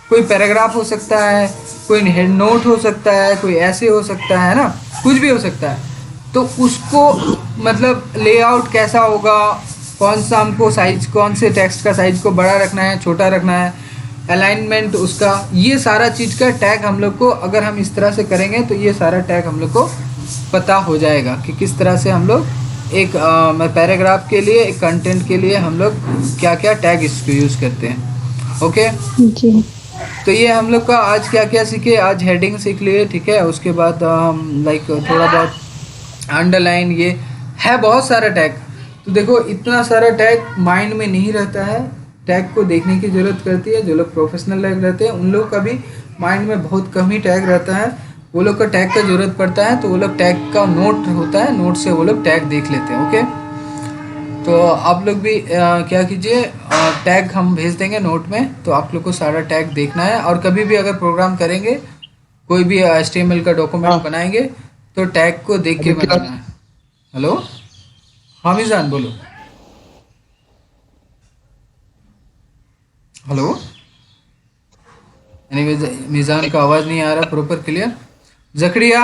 कोई पैराग्राफ हो सकता है, कोई हेड नोट हो सकता है, कोई ऐसे हो सकता है ना, कुछ भी हो सकता है। तो उसको मतलब लेआउट कैसा होगा, कौन सा हमको साइज, कौन से टेक्स्ट का साइज को बड़ा रखना है, छोटा रखना है, अलाइनमेंट उसका, ये सारा चीज़ का टैग हम लोग को अगर हम इस तरह से करेंगे तो ये सारा टैग हम लोग को पता हो जाएगा कि किस तरह से हम लोग एक पैराग्राफ के लिए, एक कंटेंट के लिए हम लोग क्या क्या टैग इसको यूज़ करते हैं। ओके, जी तो ये हम लोग का आज क्या क्या सीखे, आज हेडिंग सीख लिए, ठीक है। उसके बाद हम लाइक थोड़ा बहुत अंडरलाइन, ये है बहुत सारा टैग। तो देखो इतना सारा टैग माइंड में नहीं रहता है, टैग को देखने की ज़रूरत करती है। जो लोग प्रोफेशनल लोग रहते हैं उन लोग का भी माइंड में बहुत कम ही टैग रहता है, वो लोग का टैग का ज़रूरत पड़ता है तो वो लोग टैग का नोट होता है, नोट से वो लोग टैग देख लेते हैं। ओके, तो आप लोग भी क्या कीजिए, टैग हम भेज देंगे नोट में, तो आप लोग को सारा टैग देखना है। और कभी भी अगर प्रोग्राम करेंगे, कोई भी HTML का डॉक्यूमेंट बनाएंगे तो टैग को देख के बनाना है। हेलो हाँ मिजान बोलो। हेलो, यानी मिजान का आवाज़ नहीं आ रहा प्रॉपर क्लियर। जकड़िया,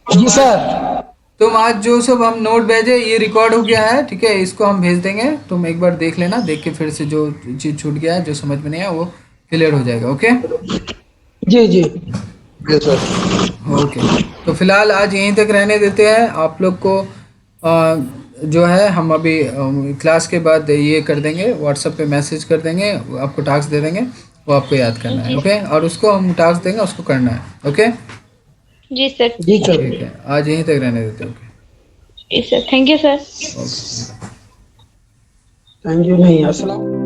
जी सर। तुम आज जो सब हम नोट भेजे ये रिकॉर्ड हो गया है, ठीक है, इसको हम भेज देंगे, तुम एक बार देख लेना, देख के फिर से जो चीज़ छूट गया है, जो समझ में नहीं आया वो क्लियर हो जाएगा। ओके जी जी ओके, तो फिलहाल आज यहीं तक रहने देते हैं आप लोग को। जो है हम अभी क्लास के बाद ये कर देंगे, व्हाट्सएप पे मैसेज कर देंगे, आपको टास्क दे देंगे, वो आपको याद करना है। ओके, और उसको हम टास्क देंगे, उसको करना है। ओके जी सर। जी सर। ठीक है, आज यहीं तक रहने देते हैं। ओके जी sir, thank you sir. Okay. Thank you. नहीं, अस्सलाम।